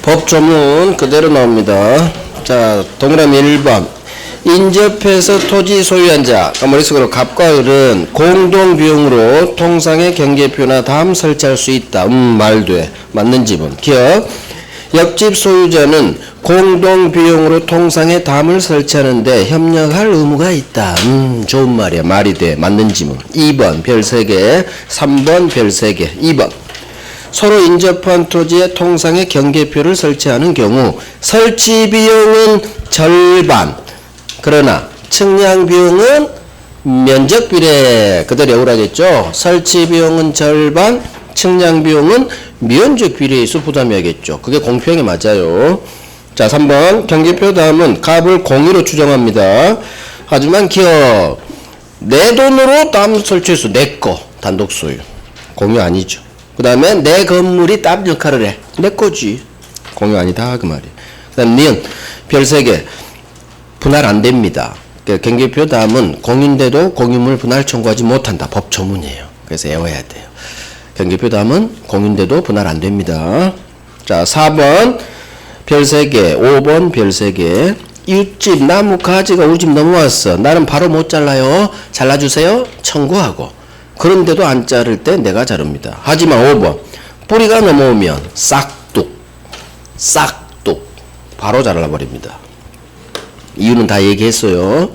법조문 그대로 나옵니다. 자, 동그라미 1번. 인접해서 토지 소유한 자, 머릿속으로 갑과 을은 공동비용으로 통상의 경계표나 담 설치할 수 있다. 말 돼. 맞는 지분. 기억. 옆집 소유자는 공동비용으로 통상의 담을 설치하는데 협력할 의무가 있다. 좋은 말이야. 말이 돼. 맞는 지문. 2번 별 3개, 3번 별 3개. 2번 서로 인접한 토지에 통상의 경계표를 설치하는 경우 설치 비용은 절반, 그러나 측량 비용은 면적 비례. 그대로 외우라겠죠. 설치 비용은 절반, 측량 비용은 면적 비례에서 부담해야겠죠. 그게 공평히 맞아요. 자, 3번 경계표 다음은 값을 공유로 추정합니다. 하지만 기억, 내 돈으로 담 설치해서 내 거 단독 소유, 공유 아니죠. 그 다음에 내 건물이 담 역할을 해, 내 거지, 공유 아니다 그 말이에요. 그 다음 니은 별 3개 분할 안 됩니다. 경계표 다음은 공유인데도 공유물 분할 청구하지 못한다. 법조문이에요. 그래서 외워야 돼요. 경계표 다음은 공유인데도 분할 안 됩니다. 자, 4번 별 3개, 5번 별 3개. 이웃집 나무 가지가 우리 집 넘어왔어. 나는 바로 못 잘라요. 잘라주세요. 청구하고. 그런데도 안 자를 때 내가 자릅니다. 하지만 5번 뿌리가 넘어오면 싹둑 바로 잘라버립니다. 이유는 다 얘기했어요.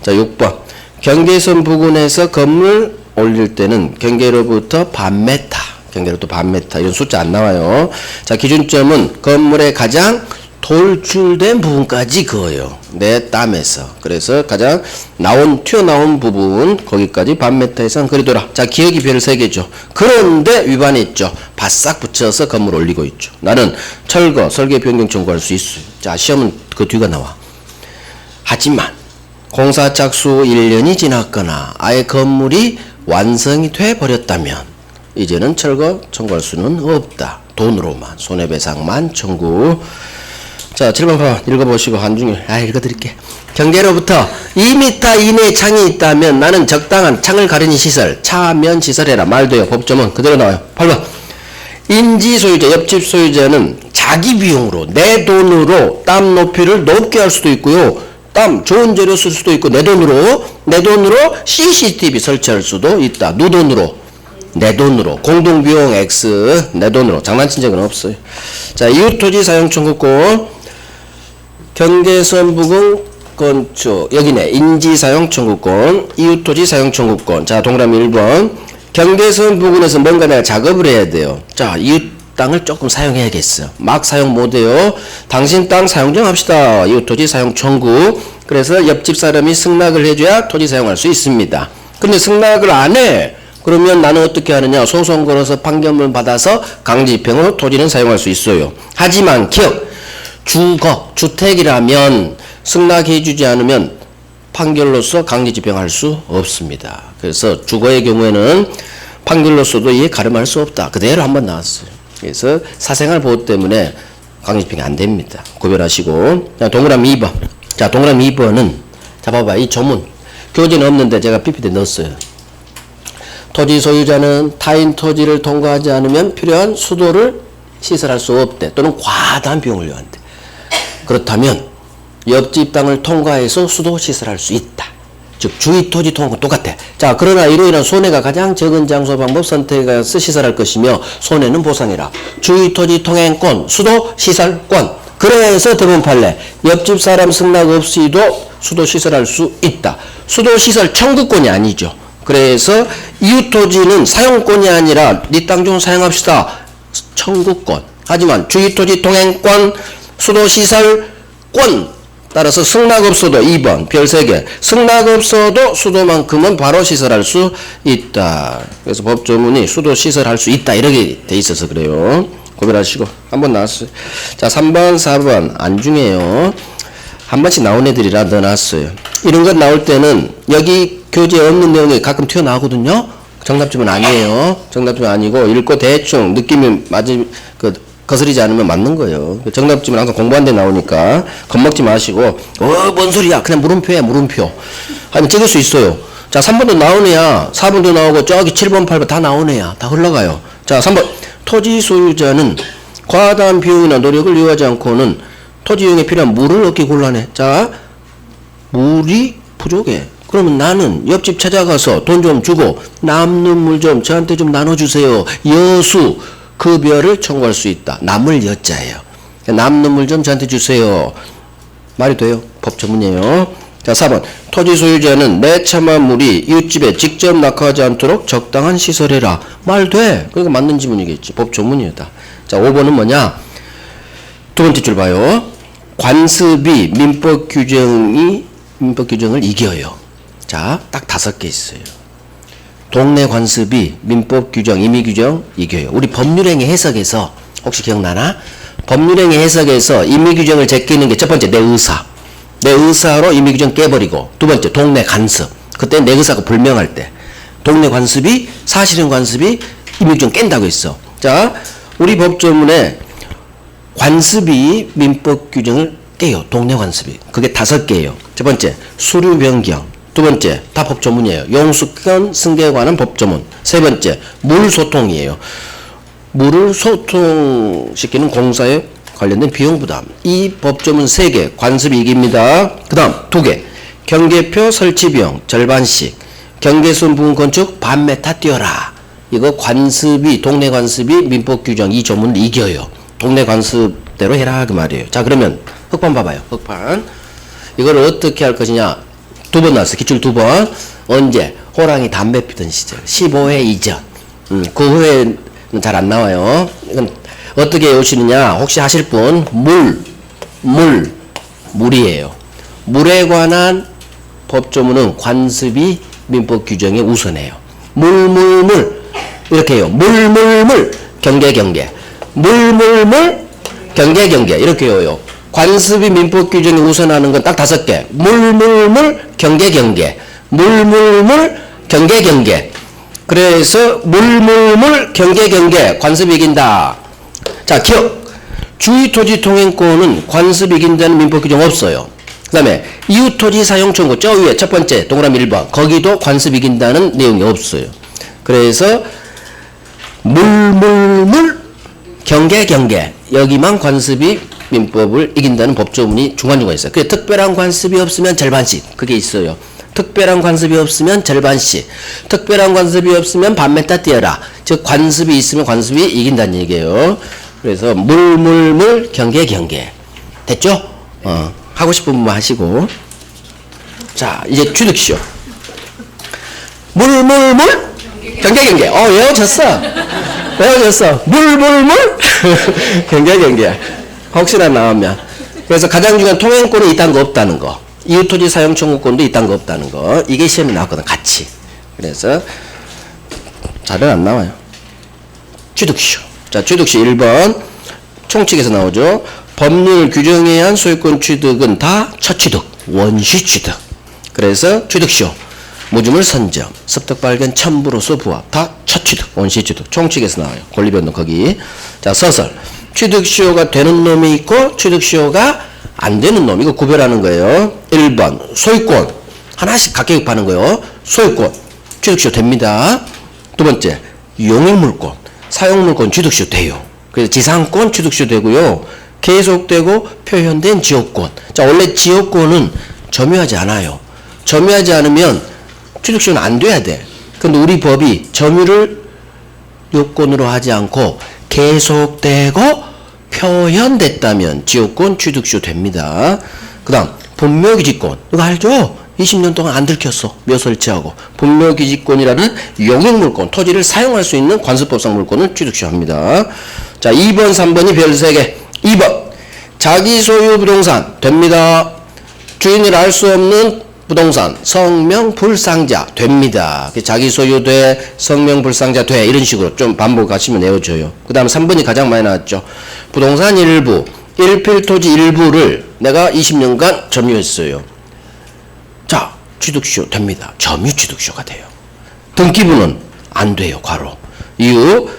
자, 6번 경계선 부근에서 건물 올릴 때는 경계로부터 반메타, 경계로부터 반메타, 이런 숫자 안 나와요. 자, 기준점은 건물의 가장 돌출된 부분까지 그어요. 내 땀에서. 그래서 가장 튀어나온 부분, 거기까지 반메타 이상 그리더라. 자, 기억이 별 3개죠. 그런데 위반했죠. 바싹 붙여서 건물 올리고 있죠. 나는 철거, 설계 변경 청구할 수 있어요. 자, 시험은 그 뒤가 나와. 하지만 공사 착수 1년이 지났거나 아예 건물이 완성이 돼 버렸다면 이제는 철거 청구할 수는 없다. 돈으로만, 손해배상만 청구. 자, 7번 봐. 읽어보시고 한중에 읽어드릴게. 경계로부터 2m 이내에 창이 있다면 나는 적당한 창을 가리는 시설, 차면 시설해라. 말도요. 법조문 그대로 나와요. 8번 인지 소유자, 옆집 소유자는 자기 비용으로, 내 돈으로 땀 높이를 높게 할 수도 있고요. 땀 좋은 재료 쓸 수도 있고, 내 돈으로 CCTV 설치할 수도 있다. 누 돈으로? 내 돈으로. 공동비용 X, 내 돈으로. 장난친 적은 없어요. 자, 이웃토지 사용 청구권, 경계선 부근 건축, 여기네. 인지사용 청구권, 이웃토지 사용 청구권. 자, 동그라미 1번 경계선 부근에서 뭔가 내가 작업을 해야 돼요. 자, 이웃 땅을 조금 사용해야겠어. 막 사용 못해요. 당신 땅 사용 좀 합시다. 이웃토지 사용 청구. 그래서 옆집 사람이 승낙을 해줘야 토지 사용할 수 있습니다. 근데 승낙을 안 해. 그러면 나는 어떻게 하느냐? 소송 걸어서 판결문 받아서 강제집행으로 토지는 사용할 수 있어요. 하지만 기억, 주택이라면 승낙해주지 않으면 판결로서 강제집행할 수 없습니다. 그래서 주거의 경우에는 판결로서도 이에 가름할 수 없다. 그대로 한번 나왔어요. 그래서 사생활 보호 때문에 강제집행이 안 됩니다. 구별하시고. 자, 동그라미 2번. 자, 동그라미 2번은 자, 봐봐. 이 조문 교재는 없는데 제가 PPT 넣었어요. 토지 소유자는 타인 토지를 통과하지 않으면 필요한 수도를 시설할 수 없대. 또는 과다한 비용을 요한대. 그렇다면 옆집 땅을 통과해서 수도 시설할 수 있다. 즉 주위 토지 통과 똑같아. 자, 그러나 이로 인한 손해가 가장 적은 장소 방법 선택해서 시설할 것이며 손해는 보상해라. 주위 토지 통행권, 수도 시설권. 그래서 대부분 판례 옆집 사람 승낙 없이도 수도 시설할 수 있다. 수도 시설 청구권이 아니죠. 그래서 이웃 토지는 사용권이 아니라 네 땅 좀 사용합시다. 청구권. 하지만 주위 토지 통행권, 수도 시설권. 따라서 승낙 없어도 2번 별 3개 승낙 없어도 수도만큼은 바로 시설할 수 있다. 그래서 법조문이 수도 시설할 수 있다 이렇게 돼 있어서 그래요. 구별하시고. 한번 나왔어요. 자, 3번 4번 안중에요. 한 번씩 나온 애들이라 넣어놨어요. 이런 것 나올 때는 여기 교재에 없는 내용이 가끔 튀어나오거든요. 정답집은 아니에요. 정답집은 아니고 읽고 대충 느낌이 거스리지 않으면 맞는 거예요. 정답집은 항상 공부한 데 나오니까 겁먹지 마시고 뭔 소리야 그냥 물음표야 물음표 하면 찍을 수 있어요. 자, 3번도 나오네야. 4번도 나오고 저기 7번 8번 다 나오네야. 다 흘러가요. 자, 3번 토지 소유자는 과다한 비용이나 노력을 요하지 않고는 토지 이용에 필요한 물을 얻기 곤란해. 자, 물이 부족해. 그러면 나는 옆집 찾아가서 돈 좀 주고 남는 물 좀 저한테 좀 나눠주세요. 여수 급여를 청구할 수 있다. 남을 여자예요. 남는 물 좀 저한테 주세요. 말이 돼요? 법 전문이에요. 자, 4번. 토지 소유자는 내참한 물이 이웃집에 직접 낙하하지 않도록 적당한 시설해라. 말 돼. 그러니까 맞는 지문이겠지. 법 전문이다. 자, 5번은 뭐냐? 두 번째 줄 봐요. 관습이 민법 규정을 이겨요. 자, 딱 5개 있어요. 동네 관습이 민법 규정, 임의 규정 이겨요. 우리 법률행위 해석에서 혹시 기억나나? 법률행위 해석에서 임의 규정을 제끼는 게 첫 번째 내 의사. 내 의사로 임의 규정 깨버리고, 두 번째 동네 간섭. 그때 내 의사가 불명할 때 동네 관습이 사실은 관습이 임의 규정 깬다고 했어. 자, 우리 법조문에 관습이 민법 규정을 깨요. 동네 관습이. 그게 5개예요. 첫 번째 수류 변경. 두 번째 다 법조문이에요. 용수권 승계에 관한 법조문. 세 번째 물 소통이에요. 물을 소통시키는 공사에 관련된 비용 부담. 이 법조문 3개 관습이 이깁니다. 그 다음 2개 경계표 설치 비용 절반씩. 경계선 부분 건축 반메타 띄어라. 이거 관습이 동네 관습이 민법 규정 이 조문을 이겨요. 동네 관습대로 해라 그 말이에요. 자, 그러면 흑판 봐봐요. 흑판 이걸 어떻게 할 것이냐. 2번 나왔어. 기출 2번. 언제? 호랑이 담배 피던 시절 15회 이전. 그 후에는 잘 안 나와요. 이건 어떻게 외우시느냐. 혹시 하실 분 물이에요. 물에 관한 법조문은 관습이 민법 규정에 우선해요. 물 이렇게 해요. 물 경계 물 경계 이렇게 해요. 관습이 민법 규정에 우선하는 건 딱 5개. 물 경계 물 경계. 그래서 물 경계 관습이 이긴다. 자, 기억. 주의토지 통행권은 관습이 이긴다는 민법 규정 없어요. 그 다음에 이웃토지 사용 청구 저 위에 첫 번째 동그라미 1번 거기도 관습이 이긴다는 내용이 없어요. 그래서 물 경계 여기만 관습이 민법을 이긴다는 법조문이 중간중간 있어요. 그게 특별한 관습이 없으면 절반씩 그게 있어요. 특별한 관습이 없으면 절반씩. 특별한 관습이 없으면 반메타 띄어라. 즉 관습이 있으면 관습이 이긴다는 얘기예요. 그래서 물 경계 됐죠? 하고 싶은 분만 하시고. 자, 이제 취득시효. 물 경계 외워졌어. 물 경계 혹시나 나오면. 그래서 가장 중요한 통행권이 이딴 거 없다는 거. 이웃토지 사용 청구권도 이딴 거 없다는 거. 이게 시험에 나왔거든 같이. 그래서 잘은 안 나와요. 취득시효. 자, 취득시 1번 총칙에서 나오죠. 법률 규정에 의한 소유권 취득은 다 첫취득, 원시취득. 그래서 취득시효. 무주물 선정, 습득 발견, 첨부로서 부합. 다 첫취득, 원시취득. 총칙에서 나와요. 권리변동 거기. 자, 서설. 취득시효가 되는 놈이 있고 취득시효가 안 되는 놈. 이거 구별하는 거예요. 1번 소유권. 하나씩 각계급하는 거예요. 소유권. 취득시효 됩니다. 두 번째 용익물권. 사용물권 취득시효 돼요. 그래서 지상권 취득시효 되고요. 계속되고 표현된 지역권. 자, 원래 지역권은 점유하지 않아요. 점유하지 않으면 취득시효는 안 돼야 돼. 근데 우리 법이 점유를 요건으로 하지 않고 계속되고 표현됐다면 지역권 취득시효 됩니다. 그 다음 분묘기지권. 이거 알죠? 20년 동안 안 들켰어. 묘 설치하고. 분묘기지권이라는 용익물권, 토지를 사용할 수 있는 관습법상 물권을 취득시효합니다. 자, 2번, 3번이 별 3개. 2번 자기 소유 부동산 됩니다. 주인을 알 수 없는 부동산 성명불상자 됩니다. 자기 소유 돼, 성명불상자 돼. 이런 식으로 좀 반복하시면 외워져요. 그 다음 3번이 가장 많이 나왔죠. 부동산 일부, 일필토지 일부를 내가 20년간 점유했어요. 자, 취득시효 됩니다. 점유 취득시효가 돼요. 등기부는 안 돼요. 괄호. 이후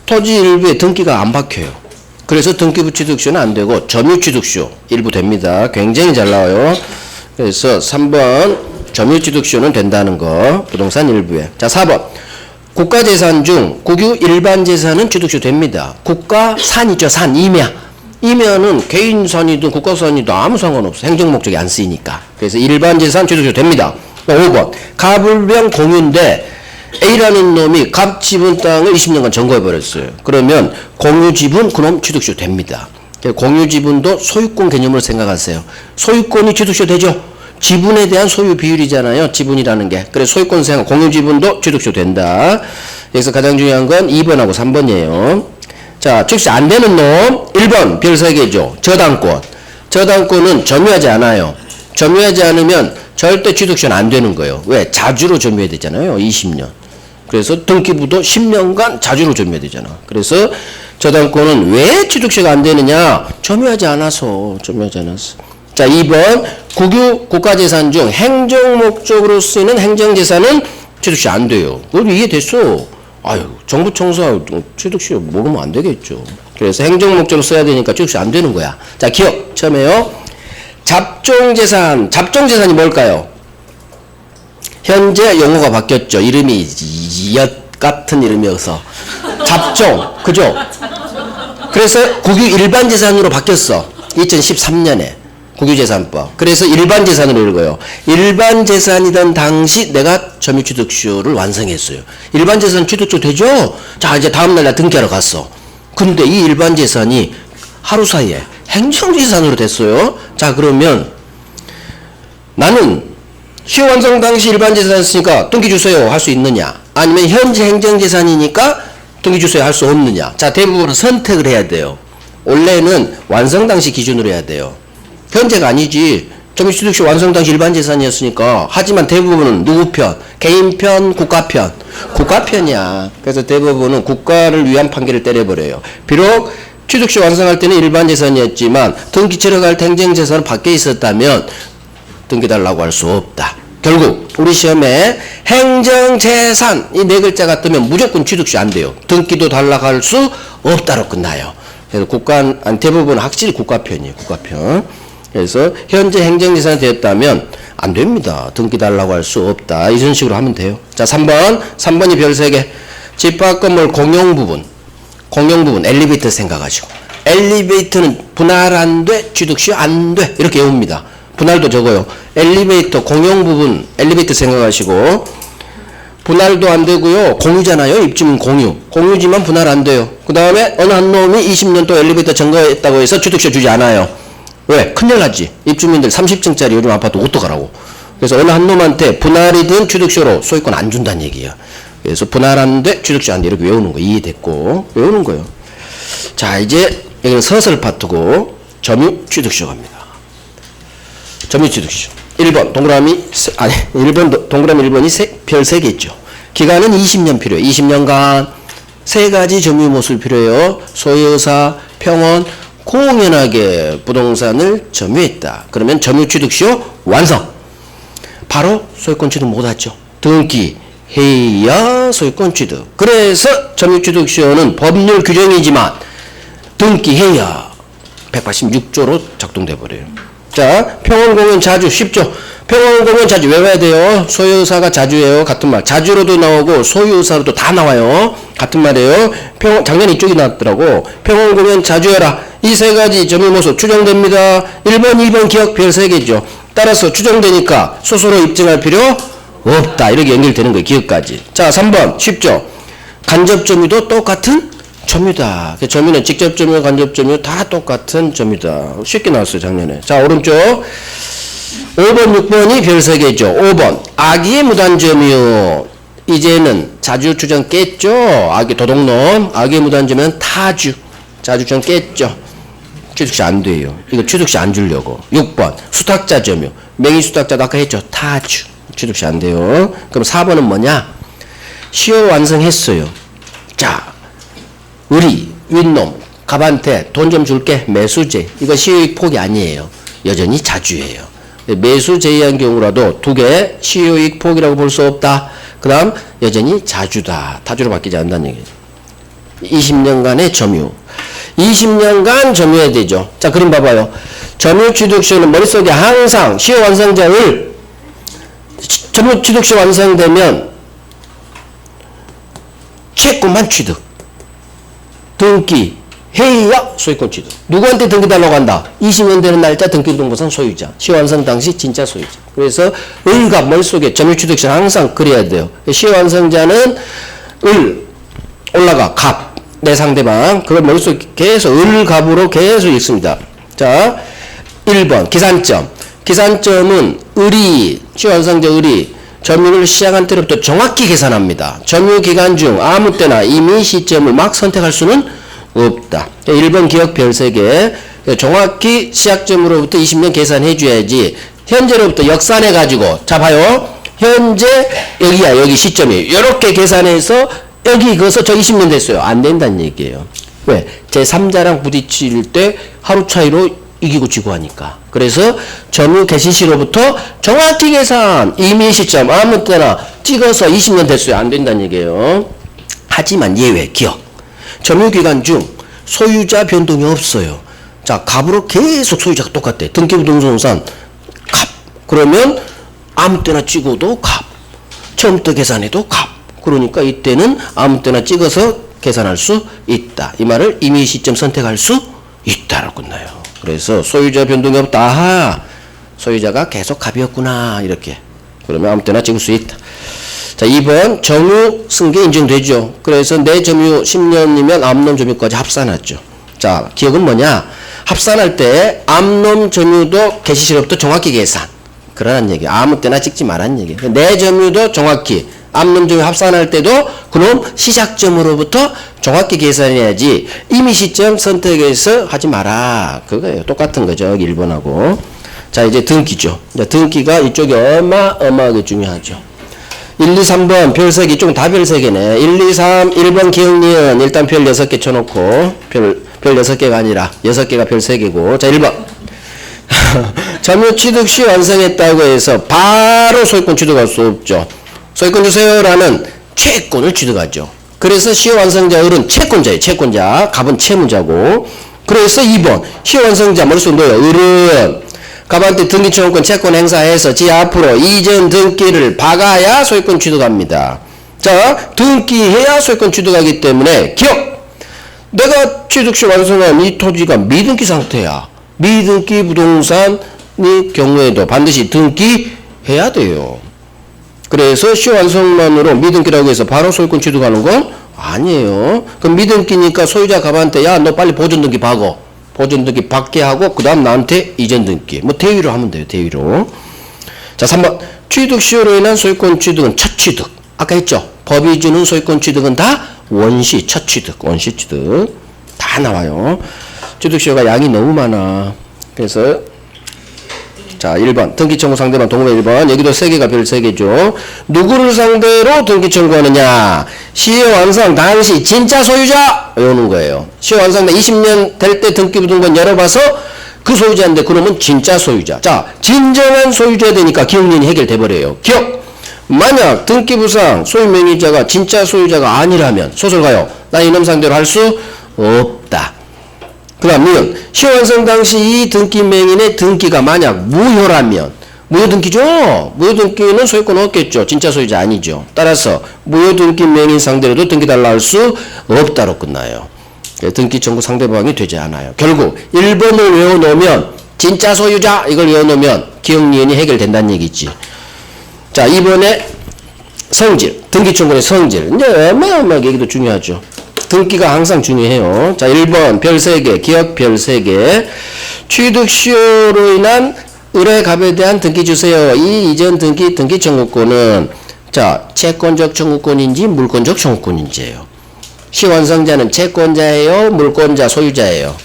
토지 일부에 등기가 안 박혀요. 그래서 등기부 취득시효는 안 되고 점유 취득시효 일부 됩니다. 굉장히 잘 나와요. 그래서 3번 점유 취득시효는 된다는 거. 부동산 일부에. 자, 4번 국가재산 중 국유 일반재산은 취득시 됩니다. 국가산이죠. 산, 임야. 임야는 개인산이든 국가산이든 아무 상관없어. 행정목적이 안 쓰이니까. 그래서 일반재산 취득시 됩니다. 5번 갑을병 공유인데 A라는 놈이 갑 지분 땅을 20년간 점거해버렸어요. 그러면 공유 지분 그놈 취득시 됩니다. 공유 지분도 소유권 개념으로 생각하세요. 소유권이 취득시 되죠. 지분에 대한 소유 비율이잖아요. 지분이라는 게. 그래서 소유권 생각, 공유 지분도 취득시 된다. 여기서 가장 중요한 건 2번하고 3번이에요. 자, 취득시 안 되는 놈 1번 별 3개죠. 저당권. 저당권은 점유하지 않아요. 점유하지 않으면 절대 취득시는 안 되는 거예요. 왜? 자주로 점유해야 되잖아요. 20년. 그래서 등기부도 10년간 자주로 점유해야 되잖아. 그래서 저당권은 왜 취득시가 안 되느냐? 점유하지 않아서. 자, 2번 국유 국가재산 중 행정목적으로 쓰이는 행정재산은 취득시 안 돼요. 그걸 이해됐어. 아유, 정부 청사 취득시 모르면 안 되겠죠. 그래서 행정목적으로 써야 되니까 취득시 안 되는 거야. 자, 기억 처음에요. 잡종재산. 잡종재산이 뭘까요? 현재 용어가 바뀌었죠. 이름이 엿 같은 이름이어서 잡종, 그죠? 그래서 국유 일반재산으로 바뀌었어. 2013년에 국유재산법. 그래서 일반재산으로 읽어요. 일반재산이던 당시 내가 점유취득시효를 완성했어요. 일반재산 취득시 되죠? 자, 이제 다음날 나 등기하러 갔어. 근데 이 일반재산이 하루 사이에 행정재산으로 됐어요. 자, 그러면 나는 시효 완성 당시 일반재산이었으니까 등기 주세요 할 수 있느냐? 아니면 현재 행정재산이니까 등기 주세요 할 수 없느냐? 자, 대부분은 선택을 해야 돼요. 원래는 완성 당시 기준으로 해야 돼요. 현재가 아니지. 점유취득시 완성 당시 일반재산이었으니까. 하지만 대부분은 누구 편? 개인 편, 국가 편. 국가 편이야. 그래서 대부분은 국가를 위한 판결을 때려버려요. 비록 취득시 완성할 때는 일반재산이었지만 등기 치러갈 때 행정재산은 밖에 있었다면 등기 달라고 할 수 없다. 결국 우리 시험에 행정재산 이 네 글자가 뜨면 무조건 취득시 안 돼요. 등기도 달라고 할 수 없다로 끝나요. 그래서 대부분 확실히 국가편이에요. 국가편. 그래서 현재 행정재산이 되었다면 안 됩니다. 등기 달라고 할 수 없다. 이런 식으로 하면 돼요. 자, 3번이 별 3개. 집합 건물 공용부분, 엘리베이터 생각하시고. 엘리베이터는 분할 안 돼, 취득시 안 돼. 이렇게 외웁니다. 분할도 적어요. 엘리베이터, 공용부분, 엘리베이터 생각하시고. 분할도 안 되고요. 공유잖아요. 입주민 공유. 공유지만 분할 안 돼요. 그 다음에 어느 한 놈이 20년 동안 엘리베이터 점거했다고 해서 취득세 주지 않아요. 왜? 큰일 나지. 입주민들 30층짜리 요즘 아파트 어떡하라고. 그래서 어느 한 놈한테 분할이든 취득세로 소유권 안 준다는 얘기야. 그래서 분할 안 돼, 취득세 안 돼. 이렇게 외우는 거. 이해됐고. 외우는 거예요. 자, 이제 여기는 서술 파트고 점유 취득세 갑니다. 점유 취득세. 1번 동그라미 1번이 별 3개 있죠. 기간은 20년 필요해요. 20년간 3가지 점유 모습이 필요해요. 소유사, 평원, 공연하게 부동산을 점유했다. 그러면 점유 취득시효 완성. 바로 소유권 취득 못하죠. 등기 해야 소유권 취득. 그래서 점유 취득시효는 법률 규정이지만 등기해야 186조로 작동돼 버려요. 자, 평원공연 자주 쉽죠. 평원공연 자주 외워야 돼요. 소유사가 자주예요. 같은 말. 자주로도 나오고 소유사로도 다 나와요. 같은 말이에요. 작년에 이쪽이 나왔더라고. 평원공연 자주해라. 이 3가지 점유 모습 추정됩니다. 1번, 2번 기억 별 3개죠. 따라서 추정되니까 스스로 입증할 필요 없다. 이렇게 연결되는 거예요. 기억까지. 자, 3번 쉽죠. 간접 점유도 똑같은 점유다. 점유는 직접 점유, 간접 점유 다 똑같은 점유다. 쉽게 나왔어요, 작년에. 자, 오른쪽. 5번, 6번이 별 3개죠. 5번. 악의의 무단점유. 이제는 자주 추정 깼죠. 악의 도둑놈. 악의의 무단점유는 타주. 자주 추정 깼죠. 취득시 안 돼요. 이거 취득시 안 주려고. 6번. 수탁자 점유. 명의 수탁자도 아까 했죠. 타주. 취득시 안 돼요. 그럼 4번은 뭐냐? 시효 완성했어요. 자, 우리 윗놈 갑한테 돈 좀 줄게. 매수제. 이거 시효이익 폭이 아니에요. 여전히 자주예요. 매수 제의한 경우라도 2개 시효이익 폭이라고 볼 수 없다. 그 다음 여전히 자주다. 타주로 바뀌지 않는다는 얘기죠. 20년간의 점유. 20년간 점유해야 되죠. 자, 그림 봐봐요. 점유 취득시효는 머릿속에 항상 시효 완성자를 점유 취득시 완성되면 채권만 취득. 등기 해야 소유권 취득. 누구한테 등기 달라고 한다? 20년 되는 날짜 등기부등본 소유자. 시효완성 당시 진짜 소유자. 그래서 을과 머릿속에 점유취득시는 항상 그래야 돼요. 시효완성자는 을 올라가 갑. 내 상대방. 그걸 머릿속에 계속 을갑으로 계속 읽습니다. 자, 1번 기산점. 기산점은 을이 시효완성자 을이 점유를 시작한 때로부터 정확히 계산합니다. 점유 기간 중 아무 때나 이미 시점을 막 선택할 수는 없다. 1번 기억 별 3개. 정확히 시작점으로부터 20년 계산해 줘야지. 현재로부터 역산해 가지고 자 봐요. 현재 여기야. 여기 시점이에요. 이렇게 계산해서 여기 거서 저 20년 됐어요. 안 된다는 얘기예요. 왜? 제3자랑 부딪힐 때 하루 차이로 이기고 지고 하니까. 그래서 점유 개시 시로부터 정확히 계산 이미 시점 아무 때나 찍어서 20년 됐어요. 안 된다는 얘기예요. 하지만 예외 기억. 점유 기간 중 소유자 변동이 없어요. 자, 갑으로 계속 소유자가 똑같대. 등기부등본상 갑. 그러면 아무 때나 찍어도 갑. 처음부터 계산해도 갑. 그러니까 이때는 아무 때나 찍어서 계산할 수 있다. 이 말을 임의 시점 선택할 수 있다라고 끝나요. 그래서 소유자 변동이 없다. 아하, 소유자가 계속 갑이었구나. 이렇게. 그러면 아무 때나 찍을 수 있다. 자, 2번 점유 승계 인정되죠. 그래서 내 점유 10년이면 암놈 점유까지 합산하죠. 자, 기억은 뭐냐? 합산할 때 암놈 점유도 개시시로부터 정확히 계산. 그러란 얘기. 아무 때나 찍지 말란 얘기. 내 점유도 정확히 암놈 점유 합산할 때도 그놈 시작점으로부터 정확히 계산해야지 이미 시점 선택해서 하지 마라. 그거예요. 똑같은 거죠. 1번하고. 자, 이제 등기죠. 등기가 이쪽이 어마어마하게 중요하죠. 1, 2, 3번 별 3개, 좀 다 별 3개네. 1, 2, 3, 1번 기억니은 일단 별 6개 쳐놓고, 별 6개가 아니라 6개가 별 3개고. 자, 1번. 점유 취득 시 완성했다고 해서 바로 소유권 취득할 수 없죠. 소유권 주세요라는 채권을 취득하죠. 그래서 시효완성자 을은 채권자예요. 채권자. 갑은 채무자고. 그래서 2번. 시효완성자 머릿속에 넣어요. 을은 갑한테 등기청구권 채권 행사해서 지 앞으로 이전 등기를 박아야 소유권 취득합니다. 자, 등기해야 소유권 취득하기 때문에 기억! 내가 취득시 완성한 이 토지가 미등기 상태야. 미등기 부동산의 경우에도 반드시 등기해야 돼요. 그래서 시효완성만으로 미등기라고 해서 바로 소유권 취득하는 건 아니에요. 그럼 미등기니까 소유자 갑한테 야, 너 빨리 보존등기 박어. 보존등기 받게 하고 그 다음 나한테 이전등기 뭐 대위로 하면 돼요. 대위로. 자, 3번 취득시효로 인한 소유권 취득은 첫 취득. 아까 했죠. 법이 주는 소유권 취득은 다 원시 첫 취득. 원시 취득 다 나와요. 취득시효가 양이 너무 많아. 그래서 자, 1번 등기청구 상대방 동의문 1번 여기도 3개가 별 3개죠. 누구를 상대로 등기청구하느냐? 시효완성 당시 진짜 소유자 이러는 거예요. 시효완성 20년 될 때 등기부등본 열어봐서 그 소유자인데 그러면 진짜 소유자. 자, 진정한 소유자 되니까 기억년이 해결돼 버려요. 기억! 만약 등기부상 소유명의자가 진짜 소유자가 아니라면 소설가요. 나 이놈 상대로 할 수 없다. 그 다음 시효완성 당시 이 등기명인의 등기가 만약 무효라면 무효등기죠. 무효등기는 소유권 없겠죠. 진짜 소유자 아니죠. 따라서 무효등기명인 상대로도 등기 달라 할 수 없다로 끝나요. 등기 청구 상대방이 되지 않아요. 결국 1번을 외워놓으면 진짜 소유자 이걸 외워놓으면 기억니은이 해결된다는 얘기지. 자, 2번에 성질 등기 청구의 성질 이제 어마어마하게 얘기도 중요하죠. 등기가 항상 중요해요. 자, 1번 별 3개, 기억 별 3개. 취득시효로 인한 의뢰갑에 대한 등기 주세요. 이 이전 등기 청구권은 자, 채권적 청구권인지 물권적 청구권인지예요. 시효완성자는 채권자예요, 물권자, 소유자예요.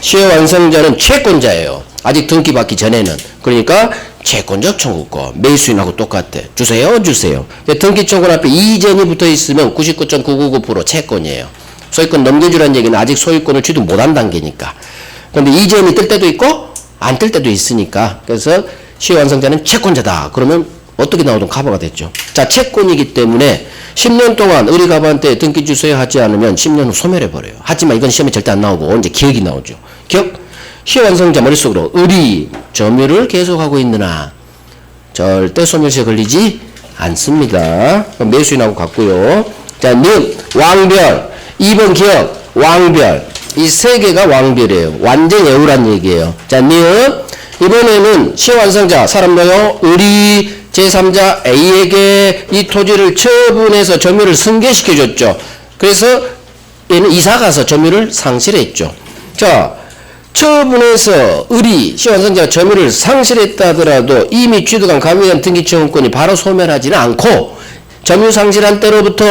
시효완성자는 채권자예요. 아직 등기 받기 전에는. 그러니까 채권적 청구권. 매수인하고 똑같아. 주세요, 주세요. 등기 청구권 앞에 이전이 붙어 있으면 99.999% 채권이에요. 소유권 넘겨주라는 얘기는 아직 소유권을 취득 못한 단계니까. 그런데 이전이 뜰 때도 있고 안 뜰 때도 있으니까. 그래서 시효완성자는 채권자다. 그러면 어떻게 나오든 커버가 됐죠. 자, 채권이기 때문에 10년 동안 의리갑한테 등기 주세요 하지 않으면 10년 후 소멸해버려요. 하지만 이건 시험에 절대 안 나오고 언제 기억이 나오죠. 기억? 시효완성자 머릿속으로 의리 점유를 계속하고 있느나 절대 소멸시에 걸리지 않습니다. 매수인하고 같고요. 자, 니은 왕별. 2번 기억 왕별. 이 세 개가 왕별이에요. 완전 애우란 얘기예요. 자, 니은 이번에는 시효완성자 사람도요. 을이 제3자 A에게 이 토지를 처분해서 점유를 승계시켜줬죠. 그래서 얘는 이사가서 점유를 상실했죠. 자, 처분해서 을이 시효완성자가 점유를 상실했다 하더라도 이미 취득한 가부에 등기청구권이 바로 소멸하지는 않고 점유 상실한 때로부터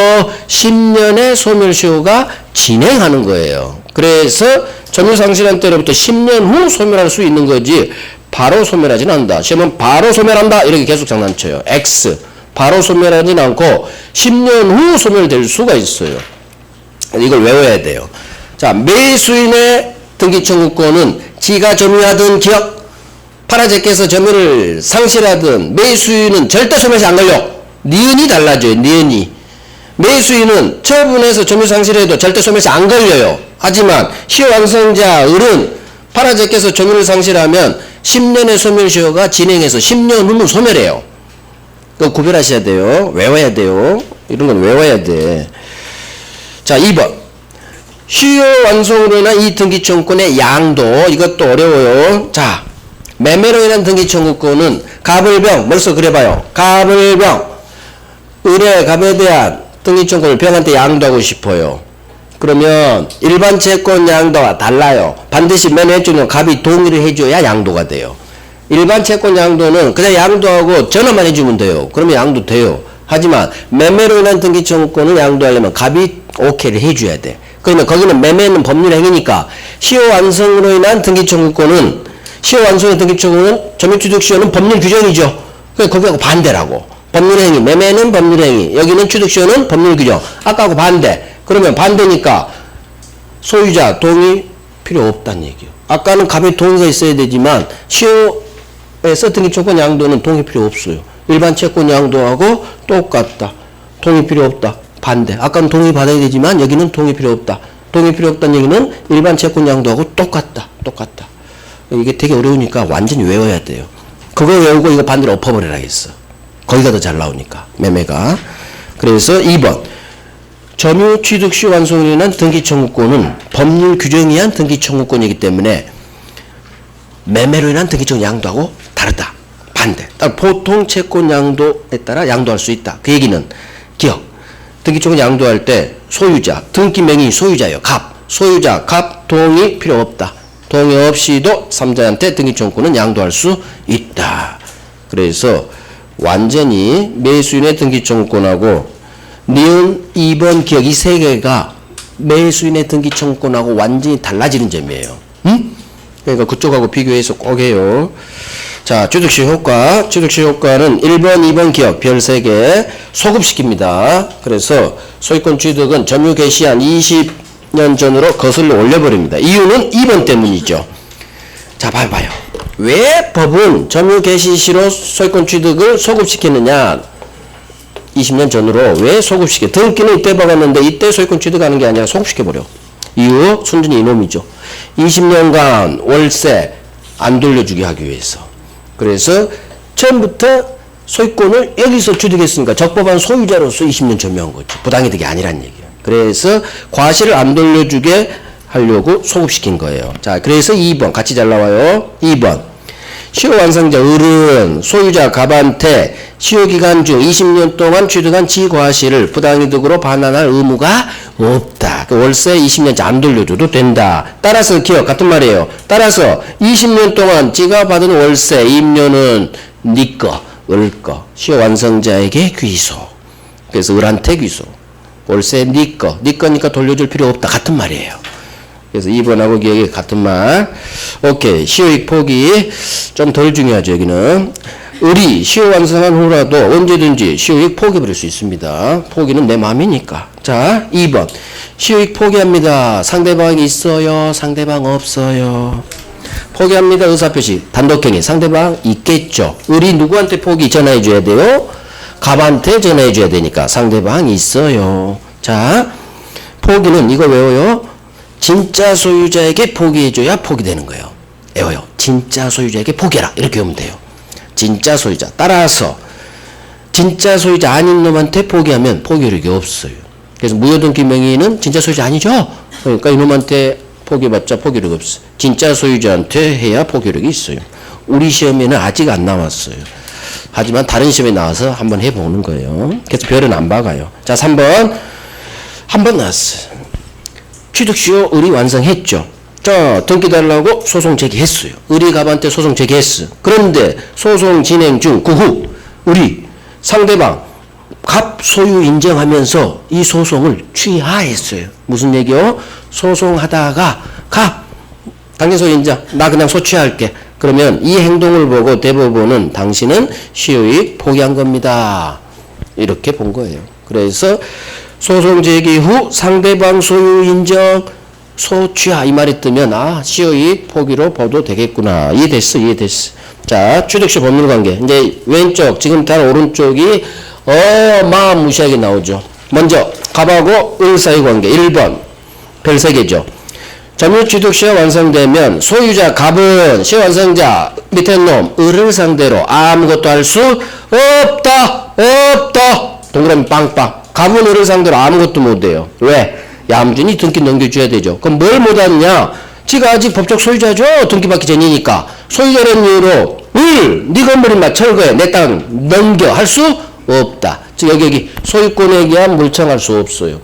10년의 소멸시효가 진행하는 거예요. 그래서 점유 상실한 때로부터 10년 후 소멸할 수 있는 거지 바로 소멸하지는 않는다. 시험은 바로 소멸한다 이렇게 계속 장난쳐요. X 바로 소멸하지는 않고 10년 후 소멸될 수가 있어요. 이걸 외워야 돼요. 자, 매수인의 등기청구권은 지가 점유하든 기억 파라제께서 점유를 상실하든 매수인은 절대 소멸시 안 걸려. 니은이 달라져요. 니은이. 매수인은 처분해서 점유 상실해도 절대 소멸시 안 걸려요. 하지만 시효완성자 을은 파라제께서 점유를 상실하면 10년의 소멸시효가 진행해서 10년 후는 소멸해요. 그거 구별하셔야 돼요. 외워야 돼요. 이런 건 외워야 돼. 자, 2번. 시효완성으로 인한 이 등기청구권의 양도. 이것도 어려워요. 자, 매매로 인한 등기청구권은 갑을병. 벌써 그래봐요. 갑을병. 을의 갑에 대한 등기청구권을 병한테 양도하고 싶어요. 그러면 일반 채권 양도와 달라요. 반드시 맨 왼쪽은 갑이 동의를 해줘야 양도가 돼요. 일반 채권 양도는 그냥 양도하고 전화만 해주면 돼요. 그러면 양도 돼요. 하지만 매매로 인한 등기청구권을 양도하려면 갑이 오케이를 해줘야 돼. 그러면 거기는 매매는 법률행위니까 시효완성으로 인한 등기청구권은 시효완성의 등기청구는 점유취득시효는 법률 규정이죠. 그래서 거기하고 반대라고. 법률행위, 매매는 법률행위, 여기는 취득시효는 법률규정. 아까하고 반대. 그러면 반대니까 소유자 동의 필요 없다는 얘기예요. 아까는 갑의 동의가 있어야 되지만 시효에서 등기청구권 양도는 동의 필요 없어요. 일반 채권 양도하고 똑같다. 동의 필요 없다. 반대. 아까는 동의 받아야 되지만 여기는 동의 필요 없다. 동의 필요 없다는 얘기는 일반 채권 양도하고 똑같다. 똑같다. 이게 되게 어려우니까 완전히 외워야 돼요. 그거 외우고 이거 반대로 엎어버리라겠어. 거기가 더 잘 나오니까 매매가. 그래서 2번 점유 취득 시효 완성으로 인한 등기청구권은 법률 규정에 의한 등기청구권이기 때문에 매매로 인한 등기청구 양도하고 다르다. 반대. 보통 채권 양도에 따라 양도할 수 있다. 그 얘기는 기억. 등기청구 양도할 때 소유자, 등기 명의 소유자예요. 갑. 소유자, 갑 동의 필요 없다. 동의 없이도 3자한테 등기청구권은 양도할 수 있다. 그래서 완전히 매수인의 등기청구권하고 니은 2번 기억 이 세 개가 매수인의 등기청구권하고 완전히 달라지는 점이에요. 응? 그러니까 그쪽하고 비교해서 꼭 해요. 자, 취득시 효과. 취득시 효과는 1번, 2번 기억 별 3개 소급시킵니다. 그래서 소유권 취득은 점유 개시한 20년 전으로 거슬러 올려버립니다. 이유는 2번 때문이죠. 자, 봐봐요. 왜 법은 점유 개시 시로 소유권 취득을 소급시켰느냐? 20년 전으로 왜 소급시켜? 등기는 이때 박았는데 이때 소유권 취득하는 게 아니라 소급시켜버려. 이유 순전히 이놈이죠. 20년간 월세 안 돌려주게 하기 위해서. 그래서 처음부터 소유권을 여기서 취득했으니까 적법한 소유자로서 20년 점유한 거죠. 부당이득이 아니란 얘기예요. 그래서 과실을 안 돌려주게 하려고 소급시킨 거예요. 자, 그래서 2번 같이 잘 나와요. 2번 시효완성자 을은 소유자 갑한테 시효기간 중 20년 동안 취득한 지과실을 부당이득으로 반환할 의무가 없다. 그 월세 20년째 안 돌려줘도 된다. 따라서 기억 같은 말이에요. 따라서 20년 동안 지가 받은 월세 임료는 네 거, 을 거. 시효완성자에게 귀소. 그래서 을한테 귀소. 월세 네 거, 네 거니까 돌려줄 필요 없다. 같은 말이에요. 그래서 2번하고 기억이 같은 말. 오케이. 시효익 포기 좀 덜 중요하죠. 여기는 을이 시효 완성한 후라도 언제든지 시효익 포기해버릴 수 있습니다. 포기는 내 마음이니까. 자, 2번 시효익 포기합니다. 상대방이 있어요? 상대방 없어요? 포기합니다. 의사표시 단독행위. 상대방 있겠죠. 을이 누구한테 포기 전화해줘야 돼요? 갑한테 전화해줘야 되니까 상대방 있어요. 자, 포기는 이거 외워요. 진짜 소유자에게 포기해줘야 포기되는 거예요. 외워요. 진짜 소유자에게 포기해라. 이렇게 하면 돼요. 진짜 소유자. 따라서 진짜 소유자 아닌 놈한테 포기하면 포기력이 없어요. 그래서 무효등기 명의는 진짜 소유자 아니죠? 그러니까 이놈한테 포기해봤자 포기력 없어. 진짜 소유자한테 해야 포기력이 있어요. 우리 시험에는 아직 안 나왔어요. 하지만 다른 시험에 나와서 한번 해보는 거예요. 그래서 별은 안 박아요. 자, 3번. 한 번 나왔어요. 취득시효 의리 완성했죠. 자, 등기 달라고 소송 제기했어요. 의리 갑한테 소송 제기했어. 그런데 소송 진행 중 그 후 의리 상대방 갑 소유 인정하면서 이 소송을 취하했어요. 무슨 얘기요? 소송하다가 갑 당신 소유 인정. 나 그냥 소취할게. 그러면 이 행동을 보고 대법원은 당신은 시효이익 포기한 겁니다. 이렇게 본 거예요. 그래서 소송 제기 후 상대방 소유 인정 소취하 이 말이 뜨면 아 시효이익 포기로 봐도 되겠구나. 이해됐어. 자, 취득시 법률관계. 이제 왼쪽 지금부터 오른쪽이 어마무시하게 나오죠. 먼저 갑하고 을 사이 관계 1번 별 3개죠. 점유 취득시효 완성되면 소유자 갑은 시효 완성자 밑에 놈 을을 상대로 아무것도 할 수 없다. 동그라미 빵빵. 갑은 을을 상대로 아무것도 못해요. 왜? 얌전히 등기 넘겨줘야 되죠. 그럼 뭘 못하느냐? 지가 아직 법적 소유자죠. 등기 받기 전이니까. 소유자라는 이유로 네 건물이나 철거해 내 땅 넘겨 할 수 없다. 즉 여기 소유권에 대한 물청할 수 없어요.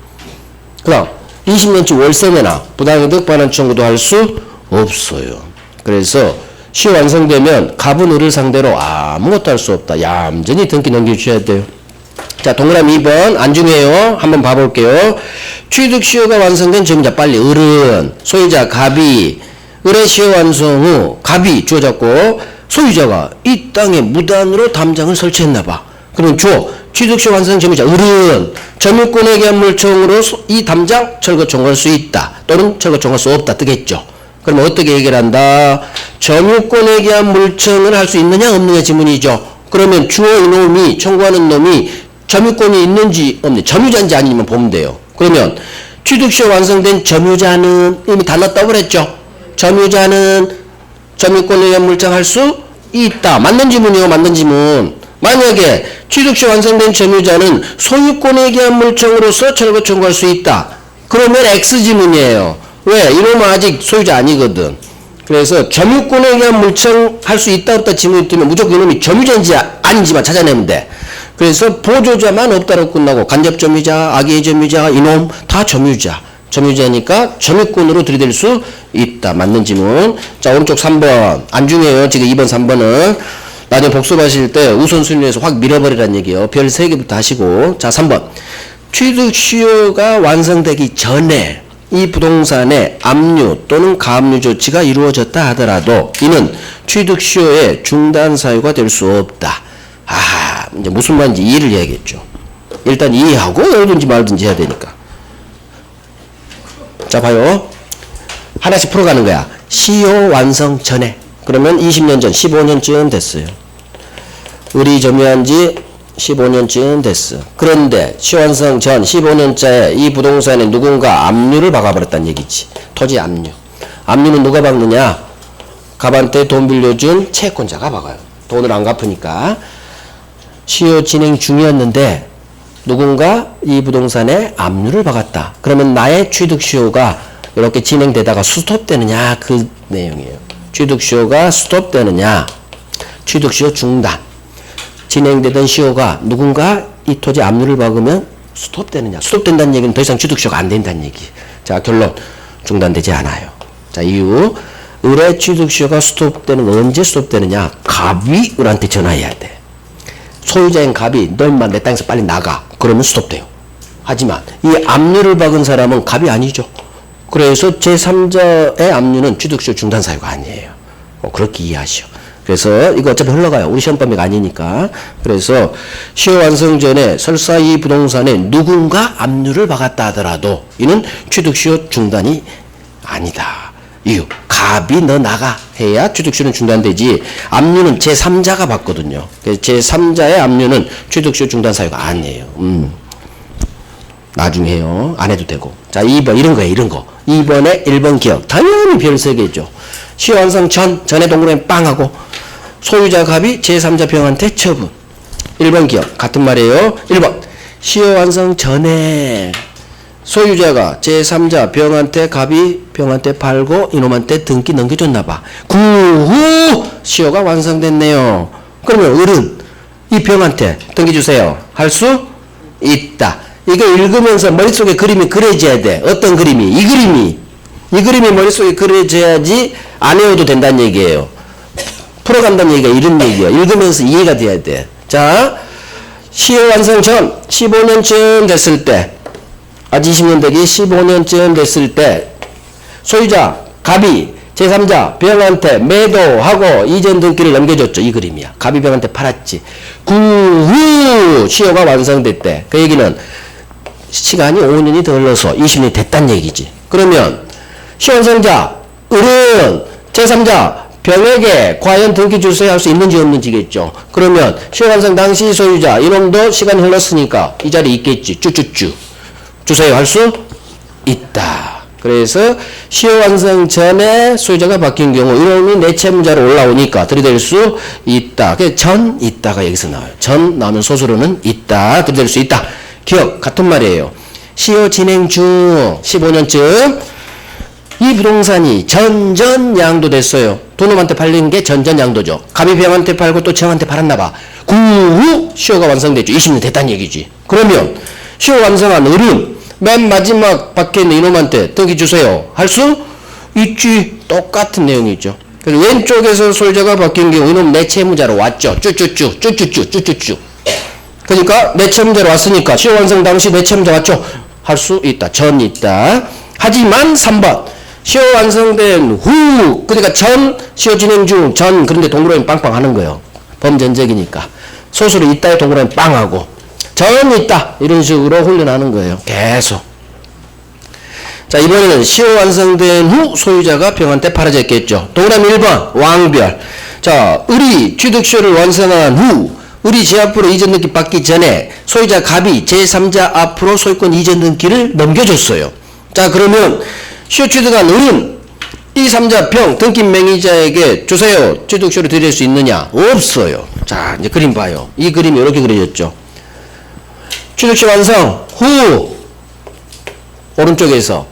그다음 20년치 월세 내나 부당이득 반환 청구도 할 수 없어요. 그래서 시효 완성되면 갑은 을을 상대로 아무것도 할 수 없다. 얌전히 등기 넘겨주셔야 돼요. 자, 동그라미 2번 안 중요해요. 한번 봐볼게요. 취득시효가 완성된 점유자 빨리 을은 소유자 갑이 을의 시효 완성 후 갑이 주어졌고 소유자가 이 땅에 무단으로 담장을 설치했나봐. 그러면 취득시효 완성 점유자 을은 점유권에 대한 물청으로 이 담장 철거 청구할 수 있다. 또는 철거 청구할 수 없다. 뜨겠죠. 그러면 어떻게 해결한다? 점유권에 대한 물청을 할 수 있느냐 없느냐 지문이죠. 그러면 주어 이놈이 청구하는 놈이 점유권이 있는지 없는지 점유자인지 아니면 보면 돼요. 그러면 취득시효 완성된 점유자는 이미 다 넣었다고 그랬죠. 점유자는 점유권에 대한 물청할 수 있다. 맞는 지문이요. 맞는 지문. 만약에 취득시효 완성된 점유자는 소유권에 대한 물청으로서 철거 청구할 수 있다. 그러면 X지문이에요. 왜? 이놈은 아직 소유자 아니거든. 그래서 점유권에 대한 물청할 수 있다 없다 지문이 뜨면 무조건 이놈이 점유자인지 아닌지만 찾아내면 돼. 그래서 보조자만 없다로 끝나고 간접점유자, 악의 점유자, 이놈 다 점유자니까 점유권으로 들이댈 수 있다. 맞는 지문. 자, 오른쪽 3번 안 중요해요. 지금 2번 3번은 나중에 복습하실 때 우선순위에서 확 밀어버리라는 얘기예요. 별 3개부터 하시고. 자, 3번 취득시효가 완성되기 전에 이 부동산의 압류 또는 가압류 조치가 이루어졌다 하더라도 이는 취득시효의 중단 사유가 될 수 없다. 이제 무슨 말인지 이해를 해야겠죠. 일단 이해하고 열든지 말든지 해야 되니까. 자, 봐요. 하나씩 풀어가는 거야. 시효 완성 전에. 그러면 20년 전, 15년쯤 됐어요. 을이 점유한 지 15년쯤 됐어. 그런데 시효 완성 전 15년째에 이 부동산에 누군가 압류를 박아버렸다는 얘기지. 토지 압류. 압류는 누가 박느냐? 갑한테 돈 빌려준 채권자가 박아요. 돈을 안 갚으니까. 시효 진행 중이었는데 누군가 이 부동산에 압류를 박았다. 그러면 나의 취득시효가 이렇게 진행되다가 스톱되느냐 그 내용이에요. 취득시효가 스톱되느냐, 취득시효 중단. 진행되던 시효가 누군가 이 토지 압류를 박으면 스톱되느냐. 스톱된다는 얘기는 더 이상 취득시효가 안 된다는 얘기. 자, 결론 중단되지 않아요. 자, 이유 을의 취득시효가 스톱되는 건 언제 스톱되느냐? 갑이 을한테 전화해야 돼. 소유자인 갑이 너 인마 내 땅에서 빨리 나가. 그러면 스톱돼요. 하지만 이 압류를 박은 사람은 갑이 아니죠. 그래서 제3자의 압류는 취득시효 중단 사유가 아니에요. 그렇게 이해하시오. 그래서 이거 어차피 흘러가요. 우리 시험 범위가 아니니까. 그래서 시효 완성 전에 설사 이 부동산에 누군가 압류를 박았다 하더라도 이는 취득시효 중단이 아니다. 이유 갑이 너 나가 해야 취득시효는 중단되지. 압류는 제3자가 받거든요. 제3자의 압류는 취득시효 중단 사유가 아니에요. 나중에 해요. 안 해도 되고. 자, 2번 이런 거예요. 이런 거. 2번에 1번 기억. 당연히 별 3개죠. 시효 완성 전에 동그라미 빵 하고 소유자 갑이 제3자 병한테 처분. 1번 기억. 같은 말이에요. 1번 시효 완성 전에 소유자가 제3자 병한테 갑이 병한테 팔고 이놈한테 등기 넘겨줬나봐. 그 후 시효가 완성됐네요. 그러면 을은 이 병한테 등기 주세요 할 수 있다. 이거 읽으면서 머릿속에 그림이 그려져야 돼. 어떤 그림이? 이 그림이 머릿속에 그려져야지 안 외워도 된다는 얘기예요. 풀어간다는 얘기가 이런 얘기예요. 읽으면서 이해가 돼야 돼. 자, 시효 완성 전 15년쯤 됐을 때, 아직 20년 되기 15년쯤 됐을 때 소유자 갑이 제3자 병한테 매도하고 이전 등기를 넘겨줬죠. 이 그림이야. 갑이 병한테 팔았지. 그 후 시효가 완성됐대. 그 얘기는 시간이 5년이 더 흘러서 20년이 됐단 얘기지. 그러면 시효완성자 을은 제3자 병에게 과연 등기 주세요 할 수 있는지 없는지겠죠. 그러면 시효완성 당시 소유자 이놈도 시간이 흘렀으니까 이 자리에 있겠지. 쭈쭈쭈 주세요 할 수 있다. 그래서 시효완성 전에 소유자가 바뀐 경우 이놈이 내 채무자로 올라오니까 들이댈 수 있다. 그래서 전 있다가 여기서 나와요. 전 나오면 소수로는 있다. 들이댈 수 있다. 기억 같은 말이에요. 시효 진행 중 15년쯤 이 부동산이 전전양도 됐어요. 도놈한테 팔린 게 전전양도죠. 갑이 병한테 팔고 또 정한테 팔았나봐. 그 후 시효가 완성됐죠. 20년 됐다는 얘기지. 그러면 시효 완성한 을은 맨 마지막 박혀있는 이놈한테 등기 주세요 할 수 있지. 똑같은 내용이죠. 그래서 왼쪽에서 소유자가 바뀐 경우 이놈 내 채무자로 왔죠. 쭈쭈쭈 그러니까 내 채무자로 왔으니까 시효 완성 당시 내 채무자 왔죠. 할 수 있다. 전 있다. 하지만 3번 시효 완성된 후 그러니까 전 시효 진행 중 전 그런데 동그라미 빵빵 하는 거예요. 범전적이니까 소수로 있다에 동그라미 빵 하고 전 있다 이런 식으로 훈련하는 거예요. 계속. 자, 이번에는 시효 완성된 후 소유자가 병한테 팔아졌겠죠. 동그라미 1번 왕별. 자, 을이 취득시효를 완성한 후 을이 제 앞으로 이전 등기 받기 전에 소유자 갑이 제3자 앞으로 소유권 이전 등기를 넘겨줬어요. 자, 그러면 시효 취득한 을은 이 3자 병 등기 명의자에게 주세요 취득시효를 드릴 수 있느냐? 없어요. 자, 이제 그림 봐요. 이 그림이 이렇게 그려졌죠. 취득시 완성 후 오른쪽에서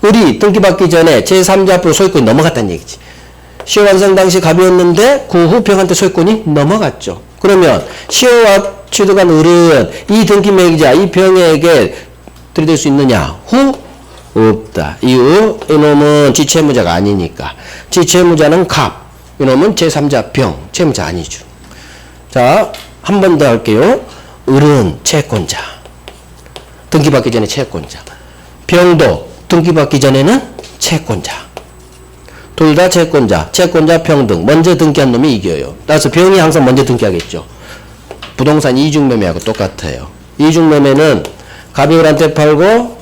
을이 등기받기 전에 제3자 앞으로 소유권이 넘어갔다는 얘기지. 시효 완성 당시 갑이었는데 그 후 병한테 소유권이 넘어갔죠. 그러면 시효 취득한 을은 이 등기 명의자 이 병에게 들이댈 수 있느냐? 후 없다. 이유 이놈은 지채무자가 아니니까. 지채무자는 갑 이놈은 제3자 병 채무자 아니죠. 자, 한 번 더 할게요. 을은 채권자. 등기받기 전에 채권자. 병도 등기받기 전에는 채권자. 둘 다 채권자. 채권자 평등. 먼저 등기한 놈이 이겨요. 따라서 병이 항상 먼저 등기하겠죠. 부동산 이중매매하고 똑같아요. 이중매매는 갑이 을한테 팔고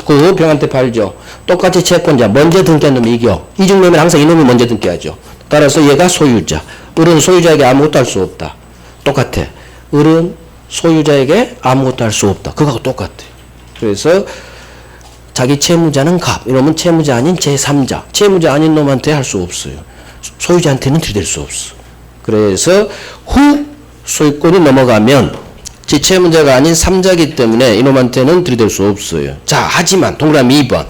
그 후 병한테 팔죠. 똑같이 채권자. 먼저 등기한 놈이 이겨. 이중매매는 항상 이놈이 먼저 등기하죠. 따라서 얘가 소유자. 을은 소유자에게 아무것도 할 수 없다. 똑같아. 을은 소유자에게 아무것도 할 수 없다. 그거하고 똑같아요. 그래서 자기 채무자는 갑. 이러면 채무자 아닌 제3자. 채무자 아닌 놈한테 할 수 없어요. 소유자한테는 들이댈 수 없어. 그래서 후 소유권이 넘어가면 지채무자가 아닌 3자이기 때문에 이놈한테는 들이댈 수 없어요. 자, 하지만 동그라미 2번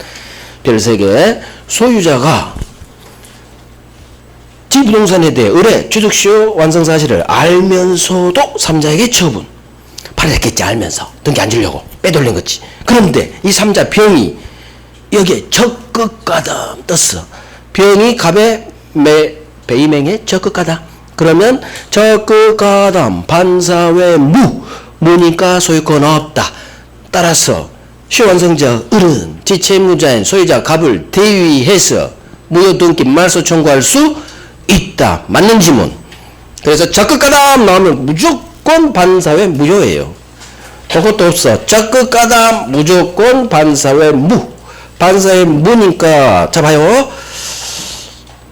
별 3개 소유자가 지부동산에 대해 을의 취득시효 완성 사실을 알면서도 3자에게 처분 팔았겠지. 알면서 등기 안 주려고 빼돌린 거지. 그런데 이 3자 병이 여기에 적극가담 떴어. 병이 갑의 배임행에 적극가담. 그러면 적극가담 반사회 무니까 소유권 없다. 따라서 시효완성자 을은 지채무자인 소유자 갑을 대위해서 무효등기 말소 청구할 수 있다. 맞는 지문. 그래서 적극가담 나오면 무조건 반사회 무효예요. 그것도 없어. 적극가담 무조건 반사회 반사회 무니까 자 봐요.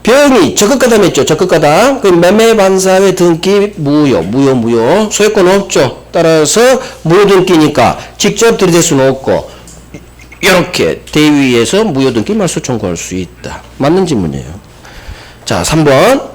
병이 적극가담했죠. 적극가담. 그 매매 반사회 등기 무효. 소유권 없죠. 따라서 무효등기니까 직접 들이댈 수는 없고 이렇게 대위에서 무효등기 말소 청구할 수 있다. 맞는 질문이에요. 자, 3번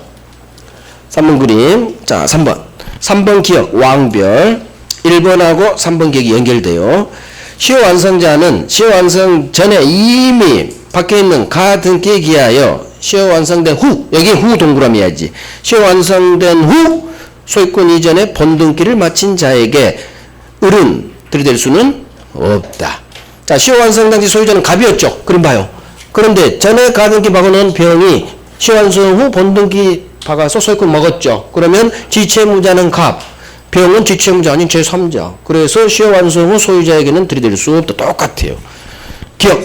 그림. 자, 3번 기억 왕별 1번하고 3번 기억이 연결돼요. 시효 완성자는 시효 완성 전에 이미 밖에 있는 가 등기에 기하여 시효 완성된 후, 여기 후 동그라미야지. 시효 완성된 후 소유권 이전에 본등기를 마친 자에게 을은 들이댈 수는 없다. 자, 시효 완성 당시 소유자는 갑이었죠. 그럼 봐요. 그런데 전에 가등기 박아놓은 병이 시효 완성 후 본등기 박아서 소유권 먹었죠. 그러면 지채무자는 갑, 병은 지채무자 아닌 제3자. 그래서 시효 완성 후 소유자에게는 들이댈 수 없다. 똑같아요. 기억.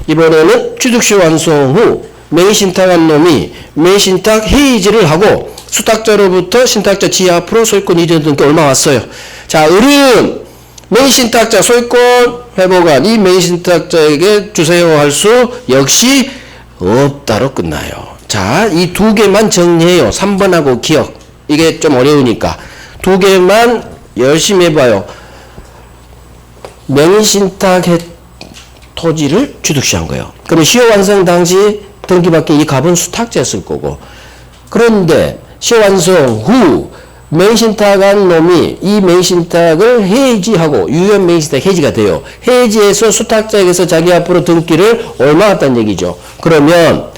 이번에는 취득시효 완성 후 맹신탁한 놈이 맹신탁 해이지를 하고 수탁자로부터 신탁자 지 앞으로 소유권 이전 등기 얼마 왔어요. 자, 을은 맹신탁자 소유권 회복안 이 맹신탁자에게 주세요 할 수 역시 없다로 끝나요. 자, 이 두 개만 정리해요. 3번하고 기억. 이게 좀 어려우니까 두 개만 열심히 해봐요. 맹신탁 토지를 취득시한 거예요. 그럼 시효 완성 당시 등기받기 이 갑은 수탁자였을 거고, 그런데 시효 완성 후 맹신탁한 놈이 이 맹신탁을 해지하고 유연 맹신탁 해지가 돼요. 해지해서 수탁자에게서 자기 앞으로 등기를 얼마 왔다는 얘기죠. 그러면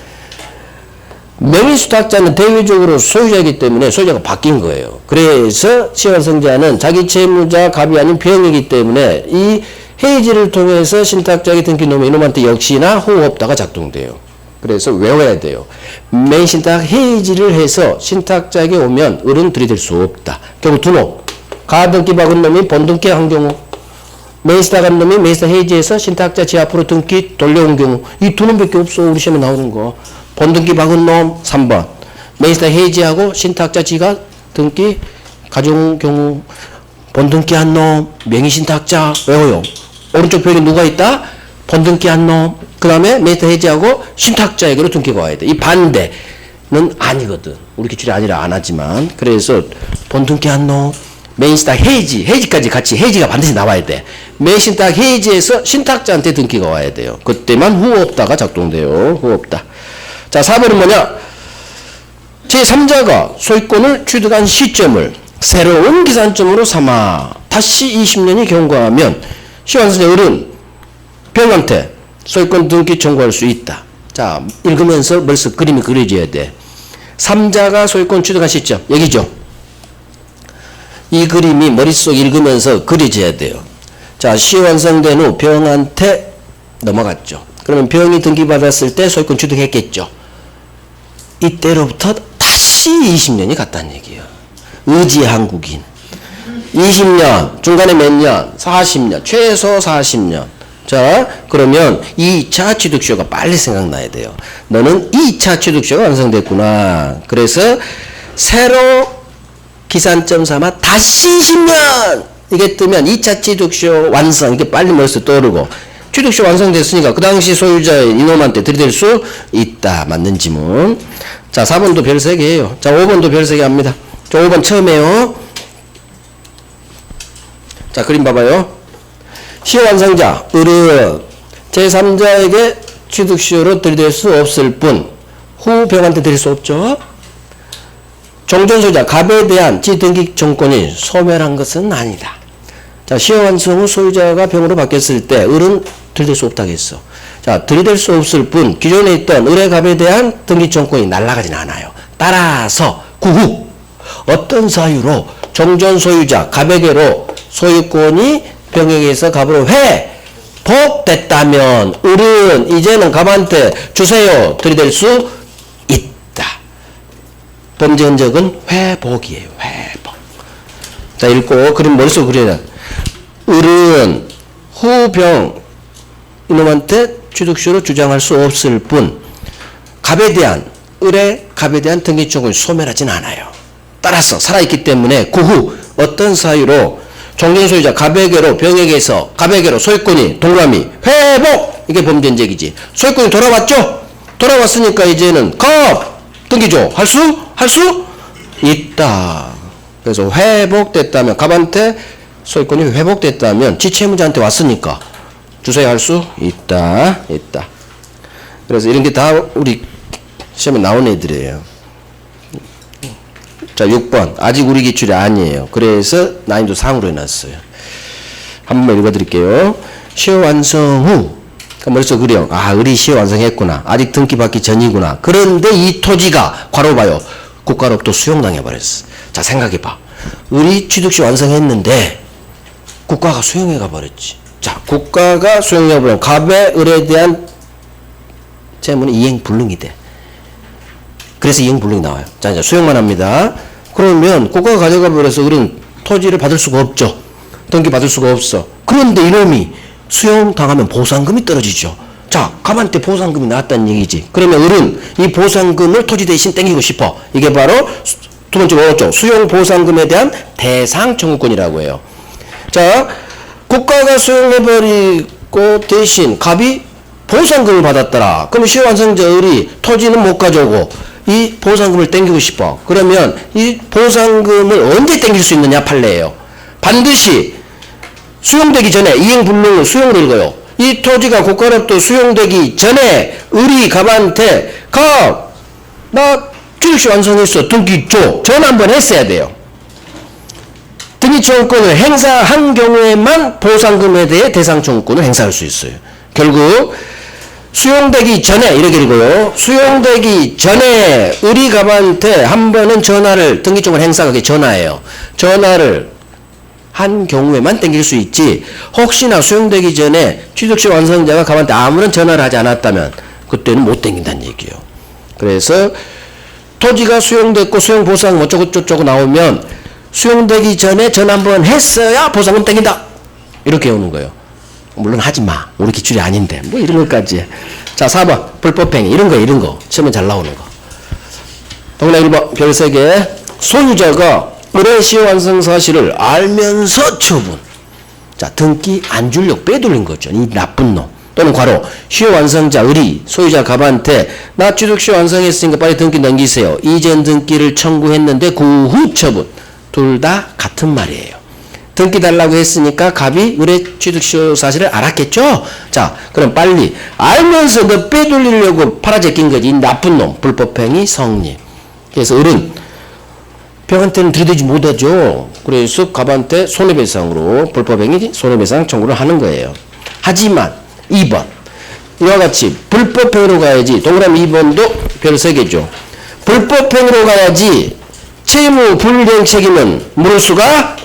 맹수탁자는 대외적으로 소유자이기 때문에 소유자가 바뀐 거예요. 그래서 시효 완성자는 자기 채무자 갑이 아닌 병이기 때문에 이 해지를 통해서 신탁자에게 등기 놈이 이놈한테 역시나 후 없다가 작동돼요. 그래서 외워야 돼요. 맹신탁 해지를 해서 신탁자에게 오면 을은 들이댈 수 없다. 결국 두 놈. 가등기 박은 놈이 본등기 한 경우, 맹신탁 한 놈이 맹신탁 해지해서 신탁자 지 앞으로 등기 돌려온 경우, 이 두 놈밖에 없어. 우리 시험에 나오는 거. 본등기 박은 놈 3번. 맹신탁 해지하고 신탁자 지가 등기 가져온 경우, 본등기 한 놈, 명의신탁자 외워요. 오른쪽 벽에 누가 있다? 본등기 한 놈. 그 다음에 맹신탁 해지하고 신탁자에게로 등기가 와야 돼. 이 반대는 아니거든. 우리 기출이 아니라 안 하지만. 그래서 본등기 한 놈, 맹신탁 해지까지 같이 해지가 반드시 나와야 돼. 맹신탁 해지해서 신탁자한테 등기가 와야 돼요. 그때만 후 없다가 작동돼요. 후 없다. 자, 4번은 뭐냐? 제3자가 소유권을 취득한 시점을 새로운 기산점으로 삼아 다시 20년이 경과하면 시효완성자 을은 병한테 소유권 등기 청구할 수 있다. 자, 읽으면서 벌써 그림이 그려져야 돼. 3자가 소유권 취득한 시점 여기죠. 이 그림이 머릿속 읽으면서 그려져야 돼요. 자, 시효완성된 후 병한테 넘어갔죠. 그러면 병이 등기받았을 때 소유권 취득했겠죠. 이때로부터 다시 20년이 갔다는 얘기예요. 의지 한국인. 20년, 중간에 몇 년? 40년, 최소 40년. 자, 그러면 2차 취득시효가 빨리 생각나야 돼요. 너는 2차 취득시효가 완성됐구나. 그래서 새로 기산점 삼아 다시 20년! 이게 뜨면 2차 취득시효 완성. 이게 빨리 머릿속에 떠오르고. 취득시효 완성됐으니까 그 당시 소유자의 이놈한테 들이댈 수 있다. 맞는 지문. 자, 4번도 별 3개예요. 자, 5번도 별 3개 합니다. 자, 5번 처음에요. 자, 그림 봐봐요. 시효 완성자, 을은 제3자에게 취득시효로 들이댈 수 없을 뿐, 후 병한테 드릴 수 없죠. 종전소유자, 갑에 대한 지등기 정권이 소멸한 것은 아니다. 자, 시효 완성 후 소유자가 병으로 바뀌었을 때, 을은 들이댈 수 없다고 했어. 자, 들이댈 수 없을 뿐, 기존에 있던 을의 갑에 대한 등기 정권이 날아가진 않아요. 따라서, 그 후, 어떤 사유로 종전 소유자 갑에게로 소유권이 병에게서 갑으로 회복됐다면 을은 이제는 갑한테 주세요 들이댈 수 있다. 범죄 흔적은 회복이에요. 회복. 자, 읽고 그림 머릿속에 그려야 돼. 을은 후병 이놈한테 취득시효로 주장할 수 없을 뿐 갑에 대한 을의 갑에 대한 등기 청구를 소멸하진 않아요. 따라서 살아있기 때문에 그 후 어떤 사유로 종전 소유자 갑에게로 병에게서 갑에게로 소유권이 동그라미 회복 이게 범죄 흔적이지. 소유권이 돌아왔죠. 돌아왔으니까 이제는 갑 등기죠. 할 수 있다. 그래서 회복됐다면 갑한테 소유권이 회복됐다면 지채무자한테 왔으니까 주세요 할 수 있다. 그래서 이런 게 다 우리 시험에 나온 애들이에요. 자, 6번. 아직 우리 기출이 아니에요. 그래서 난이도 상으로 해놨어요. 한번 읽어드릴게요. 시효 완성 후 머릿속 그려. 아, 을이 시효 완성했구나. 아직 등기 받기 전이구나. 그런데 이 토지가 괄호 봐요. 국가로부터 수용당해버렸어. 자, 생각해봐. 을이 취득시 완성했는데 국가가 수용해가 버렸지. 자, 국가가 수용해버리면 갑의 을에 대한 채무는 이행불능이 돼. 그래서 이행불능이 나와요. 자, 이제 수용만 합니다. 그러면 국가가 가져가 버려서 을은 토지를 받을 수가 없죠. 등기 받을 수가 없어. 그런데 이놈이 수용당하면 보상금이 떨어지죠. 자, 갑한테 보상금이 나왔다는 얘기지. 그러면 을은 이 보상금을 토지 대신 땡기고 싶어. 이게 바로 두 번째 뭐였죠? 수용 보상금에 대한 대상 청구권이라고 해요. 자, 국가가 수용해버리고 대신 갑이 보상금을 받았더라. 그럼 시효 완성자 을이 토지는 못 가져오고 이 보상금을 땡기고 싶어. 그러면 이 보상금을 언제 땡길 수 있느냐? 판례예요. 반드시 수용되기 전에 이행불능을 수용을 읽어요. 이 토지가 국가로부터 수용되기 전에 을이 갑한테 갑, 나 취득시 완성했어. 등기 줘. 전화 한번 했어야 돼요. 등기 청구권을 행사한 경우에만 보상금에 대해 대상 청구권을 행사할 수 있어요. 결국 수용되기 전에 이렇게 읽어요. 수용되기 전에 을이 갑한테 한 번은 전화를 등기청을 행사하게 전화해요. 전화를 한 경우에만 땡길 수 있지. 혹시나 수용되기 전에 취득시 완성자가 갑한테 아무런 전화를 하지 않았다면 그때는 못 땡긴다는 얘기예요. 그래서 토지가 수용됐고 수용 보상 어쩌고저쩌고 나오면 수용되기 전에 전화 한번 했어야 보상금 땡긴다. 이렇게 오는 거예요. 물론 하지 마. 우리 기출이 아닌데. 뭐 이런 것까지. 자, 4번. 불법행위. 이런 거. 시험에 잘 나오는 거. 동그라 1번. 별 3개. 소유자가 을의 시효 완성 사실을 알면서 처분. 자, 등기 안 주려고 빼돌린 거죠. 이 나쁜 놈. 또는 괄호. 시효 완성자 을이 소유자 갑한테 나 취득시효 완성했으니까 빨리 등기 넘기세요. 이전 등기를 청구했는데 그 후 처분. 둘 다 같은 말이에요. 등기 달라고 했으니까 갑이 을의 취득시효 사실을 알았겠죠? 자, 그럼 빨리 알면서 너 빼돌리려고 팔아제낀 거지. 이 나쁜 놈. 불법행위 성립. 그래서 을은 병한테는 들이대지 못하죠. 그래서 갑한테 손해배상으로 불법행위 손해배상 청구를 하는 거예요. 하지만 2번 이와 같이 불법행위로 가야지. 동그라미 2번도 별 3개죠. 불법행위로 가야지 채무 불이행 책임은 물을 수가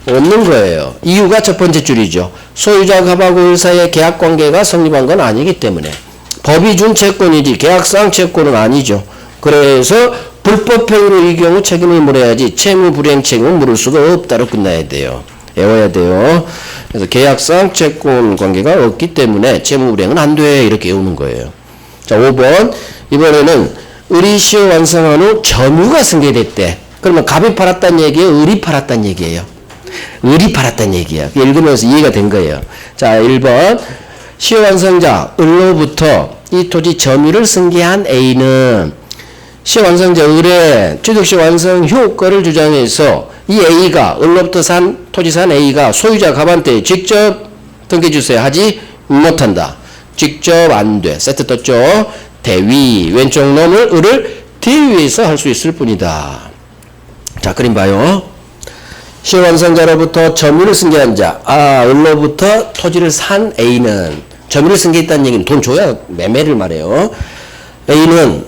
없는 거예요. 이유가 첫 번째 줄이죠. 소유자 갑하고 을 사이의 계약관계가 성립한 건 아니기 때문에 법이 준 채권이지 계약상 채권은 아니죠. 그래서 불법행위로 이 경우 책임을 물어야지 채무 불이행 책임은 물을 수가 없다로 끝나야 돼요. 외워야 돼요. 그래서 계약상 채권 관계가 없기 때문에 채무 불이행은 안 돼. 이렇게 외우는 거예요. 자, 5번. 이번에는 을이 시효 완성한 후 점유가 승계됐대. 그러면 갑이 팔았다는 얘기예요? 을이 팔았다는 얘기예요? 을이 팔았다는 얘기야. 읽으면서 이해가 된 거예요. 자, 1번. 시효 완성자 을로부터 이 토지 점유를 승계한 A는 시효 완성자 을의 취득시 완성 효과를 주장해서 이 A가 을로부터 산 토지 산 A가 소유자 갑한테 직접 등기주세요 하지 못한다. 직접 안 돼. 세트 떴죠. 대위 왼쪽 놈을 을을 대위에서 할 수 있을 뿐이다. 자, 그림 봐요. 시효 완성자로부터 점유를 승계한 자. 아, 을로부터 토지를 산 A는 점유를 승계했다는 얘기는 돈 줘야 매매를 말해요. A는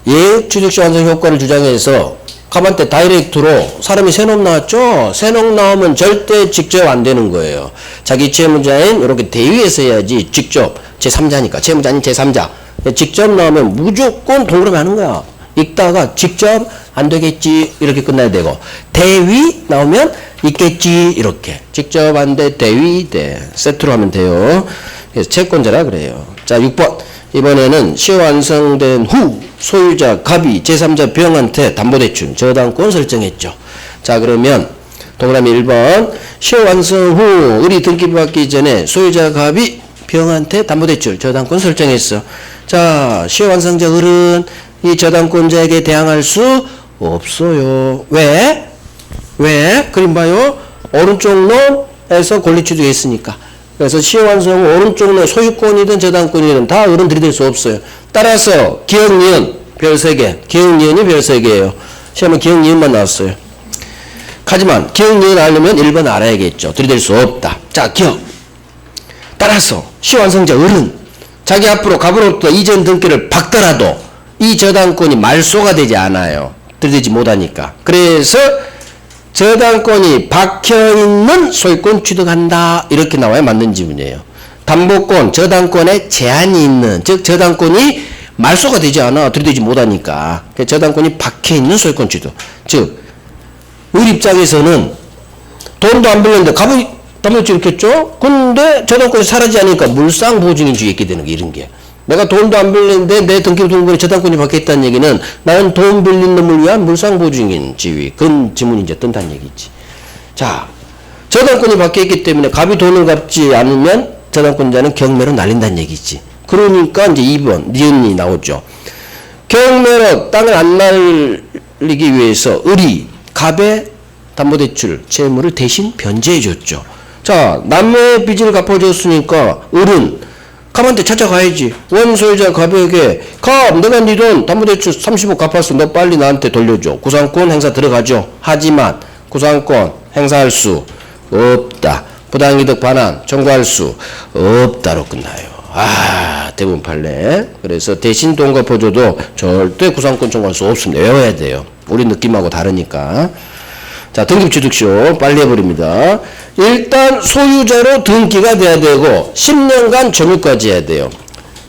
얘 취득시 완성 효과를 주장해서 갑한테 다이렉트로 사람이 세 놈 나왔죠? 세 놈 나오면 절대 직접 안 되는 거예요. 자기 채무자인 이렇게 대위에서 해야지 직접 제3자니까 채무자인 제3자 직접 나오면 무조건 동그라미 하는 거야. 읽다가 직접 안 되겠지 이렇게 끝나야 되고 대위 나오면 있겠지 이렇게 직접 안 돼 대위 돼 세트로 하면 돼요. 그래서 채권자라 그래요. 자, 6번 이번에는 시효 완성된 후 소유자 갑이 제3자 병한테 담보대출 저당권 설정했죠. 자, 그러면 동그라미 1번 시효 완성 후 을이 등기받기 전에 소유자 갑이 병한테 담보대출 저당권 설정했어. 자, 시효 완성자 을은 이 저당권자에게 대항할 수 없어요. 왜? 그림 봐요. 오른쪽 놈에서 권리취득했으니까. 그래서 시효 완성 후 오른쪽 놈 소유권이든 저당권이든 다 을은 들이댈 수 없어요. 따라서 기억, 니은 별 3개. 기억, 니은이 별 3개예요. 시험은 기억, 니은만 나왔어요. 하지만 기억, 니은 알려면 1번 알아야겠죠. 들이댈 수 없다. 자, 기억. 따라서 시완성자 어른 자기 앞으로 갑으로부터 이전 등기를 박더라도 이 저당권이 말소가 되지 않아요. 들이지 못하니까. 그래서 저당권이 박혀있는 소유권 취득한다 이렇게 나와야 맞는 지문이에요. 담보권, 저당권에 제한이 있는, 즉 저당권이 말소가 되지 않아 들이대지 못하니까 저당권이 박혀있는 소유권 취득. 즉 우리 입장에서는 돈도 안 빌렸는데 갑을 담보대출 켰죠? 근데 저당권이 사라지지 않으니까 물상보증인주의 있게 되는 게 이런 게. 내가 돈도 안 빌렸는데 내 등기부등본에 저당권이 박혀있다는 얘기는 나는 돈 빌린 놈을 위한 물상보증인 지위, 그런 지문이 이제 뜬다는 얘기지. 자, 저당권이 박혀있기 때문에 갑이 돈을 갚지 않으면 저당권자는 경매로 날린다는 얘기지. 그러니까 이제 2번 니은이 나오죠. 경매로 땅을 안 날리기 위해서 을이 갑의 담보대출 채무를 대신 변제해 줬죠. 자, 남의 빚을 갚아줬으니까 을은 갑한테 찾아가야지. 원소유자 갑에게 갑 내가 네 돈 담보대출 30억 갚았어. 너 빨리 나한테 돌려줘. 구상권 행사 들어가죠. 하지만 구상권 행사할 수 없다. 부당이득 반환 청구할 수 없다로 끝나요. 대부분 판례. 그래서 대신 돈 갚아줘도 절대 구상권 청구할 수 없습니다. 외워야 돼요. 우리 느낌하고 다르니까. 자, 등기부취득쇼 빨리 해버립니다. 일단 소유자로 등기가 돼야 되고 10년간 점유까지 해야 돼요.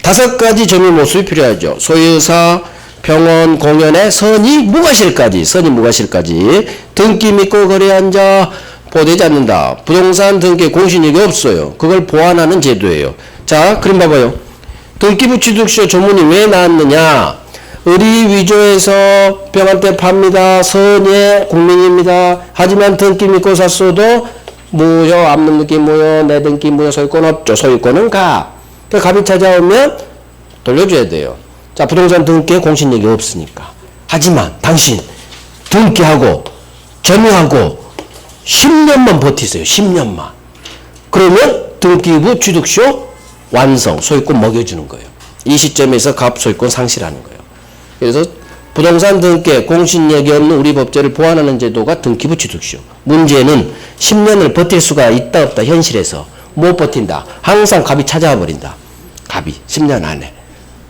5가지 점유 모습이 필요하죠. 소유사, 병원, 공연의 선의, 무과실까지. 등기 믿고 거래한 자 보되지 않는다. 부동산 등기 공신력이 없어요. 그걸 보완하는 제도예요. 자, 그럼 봐봐요. 등기부취득쇼 조문이 왜 나왔느냐. 을이 위조해서 병한테 팝니다. 선의 국민입니다. 하지만 등기 믿고 샀어도 무효, 앞는 등기 무효, 내 등기 무효, 소유권 없죠. 소유권은 갑. 갑이 찾아오면 돌려줘야 돼요. 자, 부동산 등기에 공신력이 없으니까. 하지만 당신 등기하고 점유하고 10년만 버티세요. 10년만. 그러면 등기부 취득쇼 완성, 소유권 먹여주는 거예요. 이 시점에서 갑 소유권 상실하는 거예요. 그래서 부동산 등기에 공신력이 없는 우리 법제를 보완하는 제도가 등기부 취득쇼. 문제는 10년을 버틸 수가 있다 없다 현실에서 못 버틴다. 항상 갑이 찾아와 버린다. 갑이 10년 안에.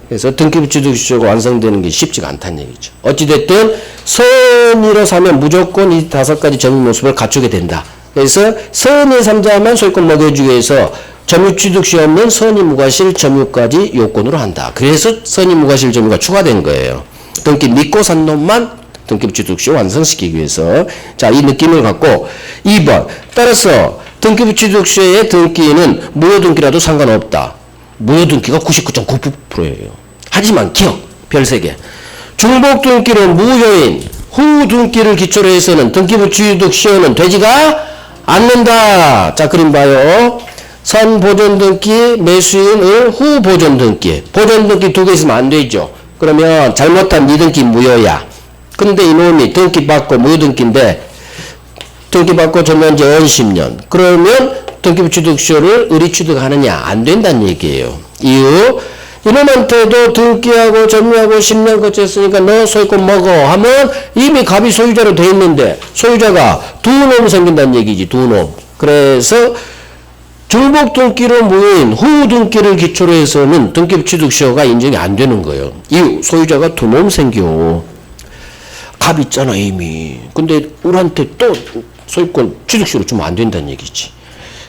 그래서 등기부 취득쇼가 완성되는 게 쉽지가 않다는 얘기죠. 어찌됐든 선의로 사면 무조건 이 5가지 점유 모습을 갖추게 된다. 그래서 선의 삼자만 소유권 먹여주기 위해서 점유취득시 없는 선의무과실 점유까지 요건으로 한다. 그래서 선의무과실 점유가 추가된 거예요. 등기 믿고 산 놈만 등기부취득시 완성시키기 위해서. 자, 이 느낌을 갖고 2번 따라서 등기부취득시의 등기는 무효등기라도 상관없다. 무효등기가 99.9%예요. 하지만 기억 별 3개. 중복등기로 무효인 후등기를 기초로 해서는 등기부취득시효는 되지가 않는다. 자, 그림 봐요. 선보존등기, 매수인을 후보존등기. 보존등기 2개 있으면 안 되죠. 그러면 잘못한 미등기 무효야. 근데 이놈이 등기 받고 무효등기인데 등기 받고 전면제 언 10년. 그러면 등기부취득쇼를 을이 취득하느냐? 안 된다는 얘기예요. 이유 이놈한테도 등기하고 점유하고 10년 거쳤으니까 너 소유권 먹어 하면 이미 갑이 소유자로 돼 있는데 소유자가 2놈 생긴다는 얘기지. 2놈. 그래서 중복등기로 무효인 후등기를 기초로 해서는 등기부취득시효가 인정이 안 되는 거예요. 이유 소유자가 2놈 생겨. 갑 있잖아 이미. 근데 을한테 또 소유권 취득시효를 주면 안 된다는 얘기지.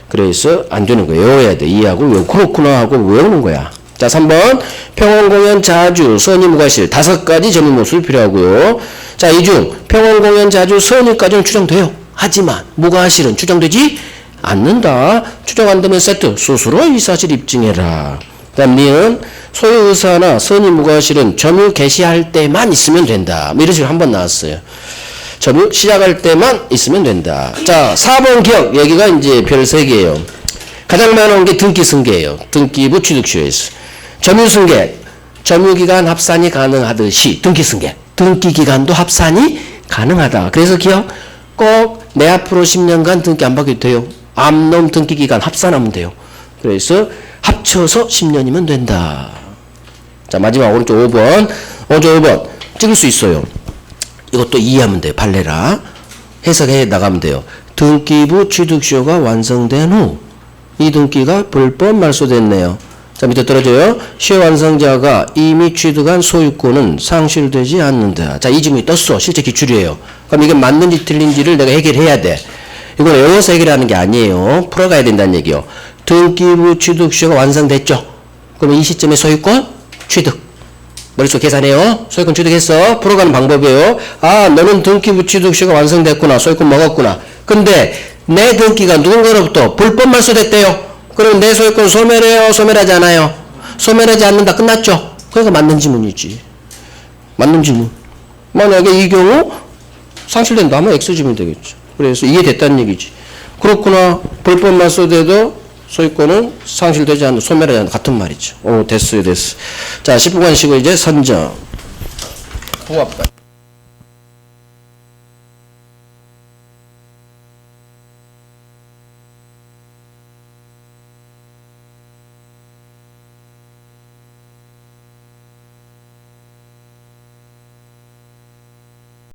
그래서 안 되는 거예요. 외워야 돼. 이해하고 왜 그렇구나 하고 외우는 거야. 자, 3번 평원공연 자주 선의무과실 5가지 점유 모습이 필요하고요. 자, 이 중 평원공연 자주 선의까지는 추정돼요. 하지만 무과실은 추정되지 않는다. 추정 안 되면 세트 스스로 이 사실 입증해라. 다음 니은 소유의사나 선의무과실은 점유 개시할 때만 있으면 된다. 뭐 이런 식으로 한번 나왔어요. 점유 시작할 때만 있으면 된다. 자, 4번 기억 여기가 이제 별 3개예요. 가장 많은 게 등기승계예요. 등기부 취득시효에서 점유승계 점유기간 합산이 가능하듯이 등기승계 등기기간도 합산이 가능하다. 그래서 기억 꼭 내 앞으로 10년간 등기 안 받게 돼요. 암놈 등기기간 합산하면 돼요. 그래서 합쳐서 10년이면 된다. 자, 마지막 오른쪽 5번. 오른쪽 5번 찍을 수 있어요. 이것도 이해하면 돼요. 발레라 해석해 나가면 돼요. 등기부 취득시효가 완성된 후 이 등기가 불법 말소됐네요. 자, 밑에 떨어져요. 시효 완성자가 이미 취득한 소유권은 상실되지 않는다. 자, 이 지문이 떴어. 실제 기출이에요. 그럼 이게 맞는지 틀린지를 내가 해결해야 돼. 이건 외워서 해결하는 게 아니에요. 풀어가야 된다는 얘기요. 등기부 취득 시효가 완성됐죠. 그러면 이 시점에 소유권 취득. 머릿속 계산해요. 소유권 취득했어. 풀어가는 방법이에요. 아, 너는 등기부 취득 시효가 완성됐구나. 소유권 먹었구나. 근데 내 등기가 누군가로부터 불법 말소됐대요. 그럼 내 소유권 소멸해요? 소멸하지 않아요? 소멸하지 않는다. 끝났죠? 그러니까 맞는 지문이지. 맞는 지문. 만약에 이 경우 상실된다 하면 X지문이 되겠죠. 그래서 이게 됐다는 얘기지. 그렇구나. 불법 말소돼도 소유권은 상실되지 않는다. 소멸하지 않는다. 같은 말이죠. 오, 됐어요. 됐어. 자, 10분간 쉬고 이제 선정. 부합다.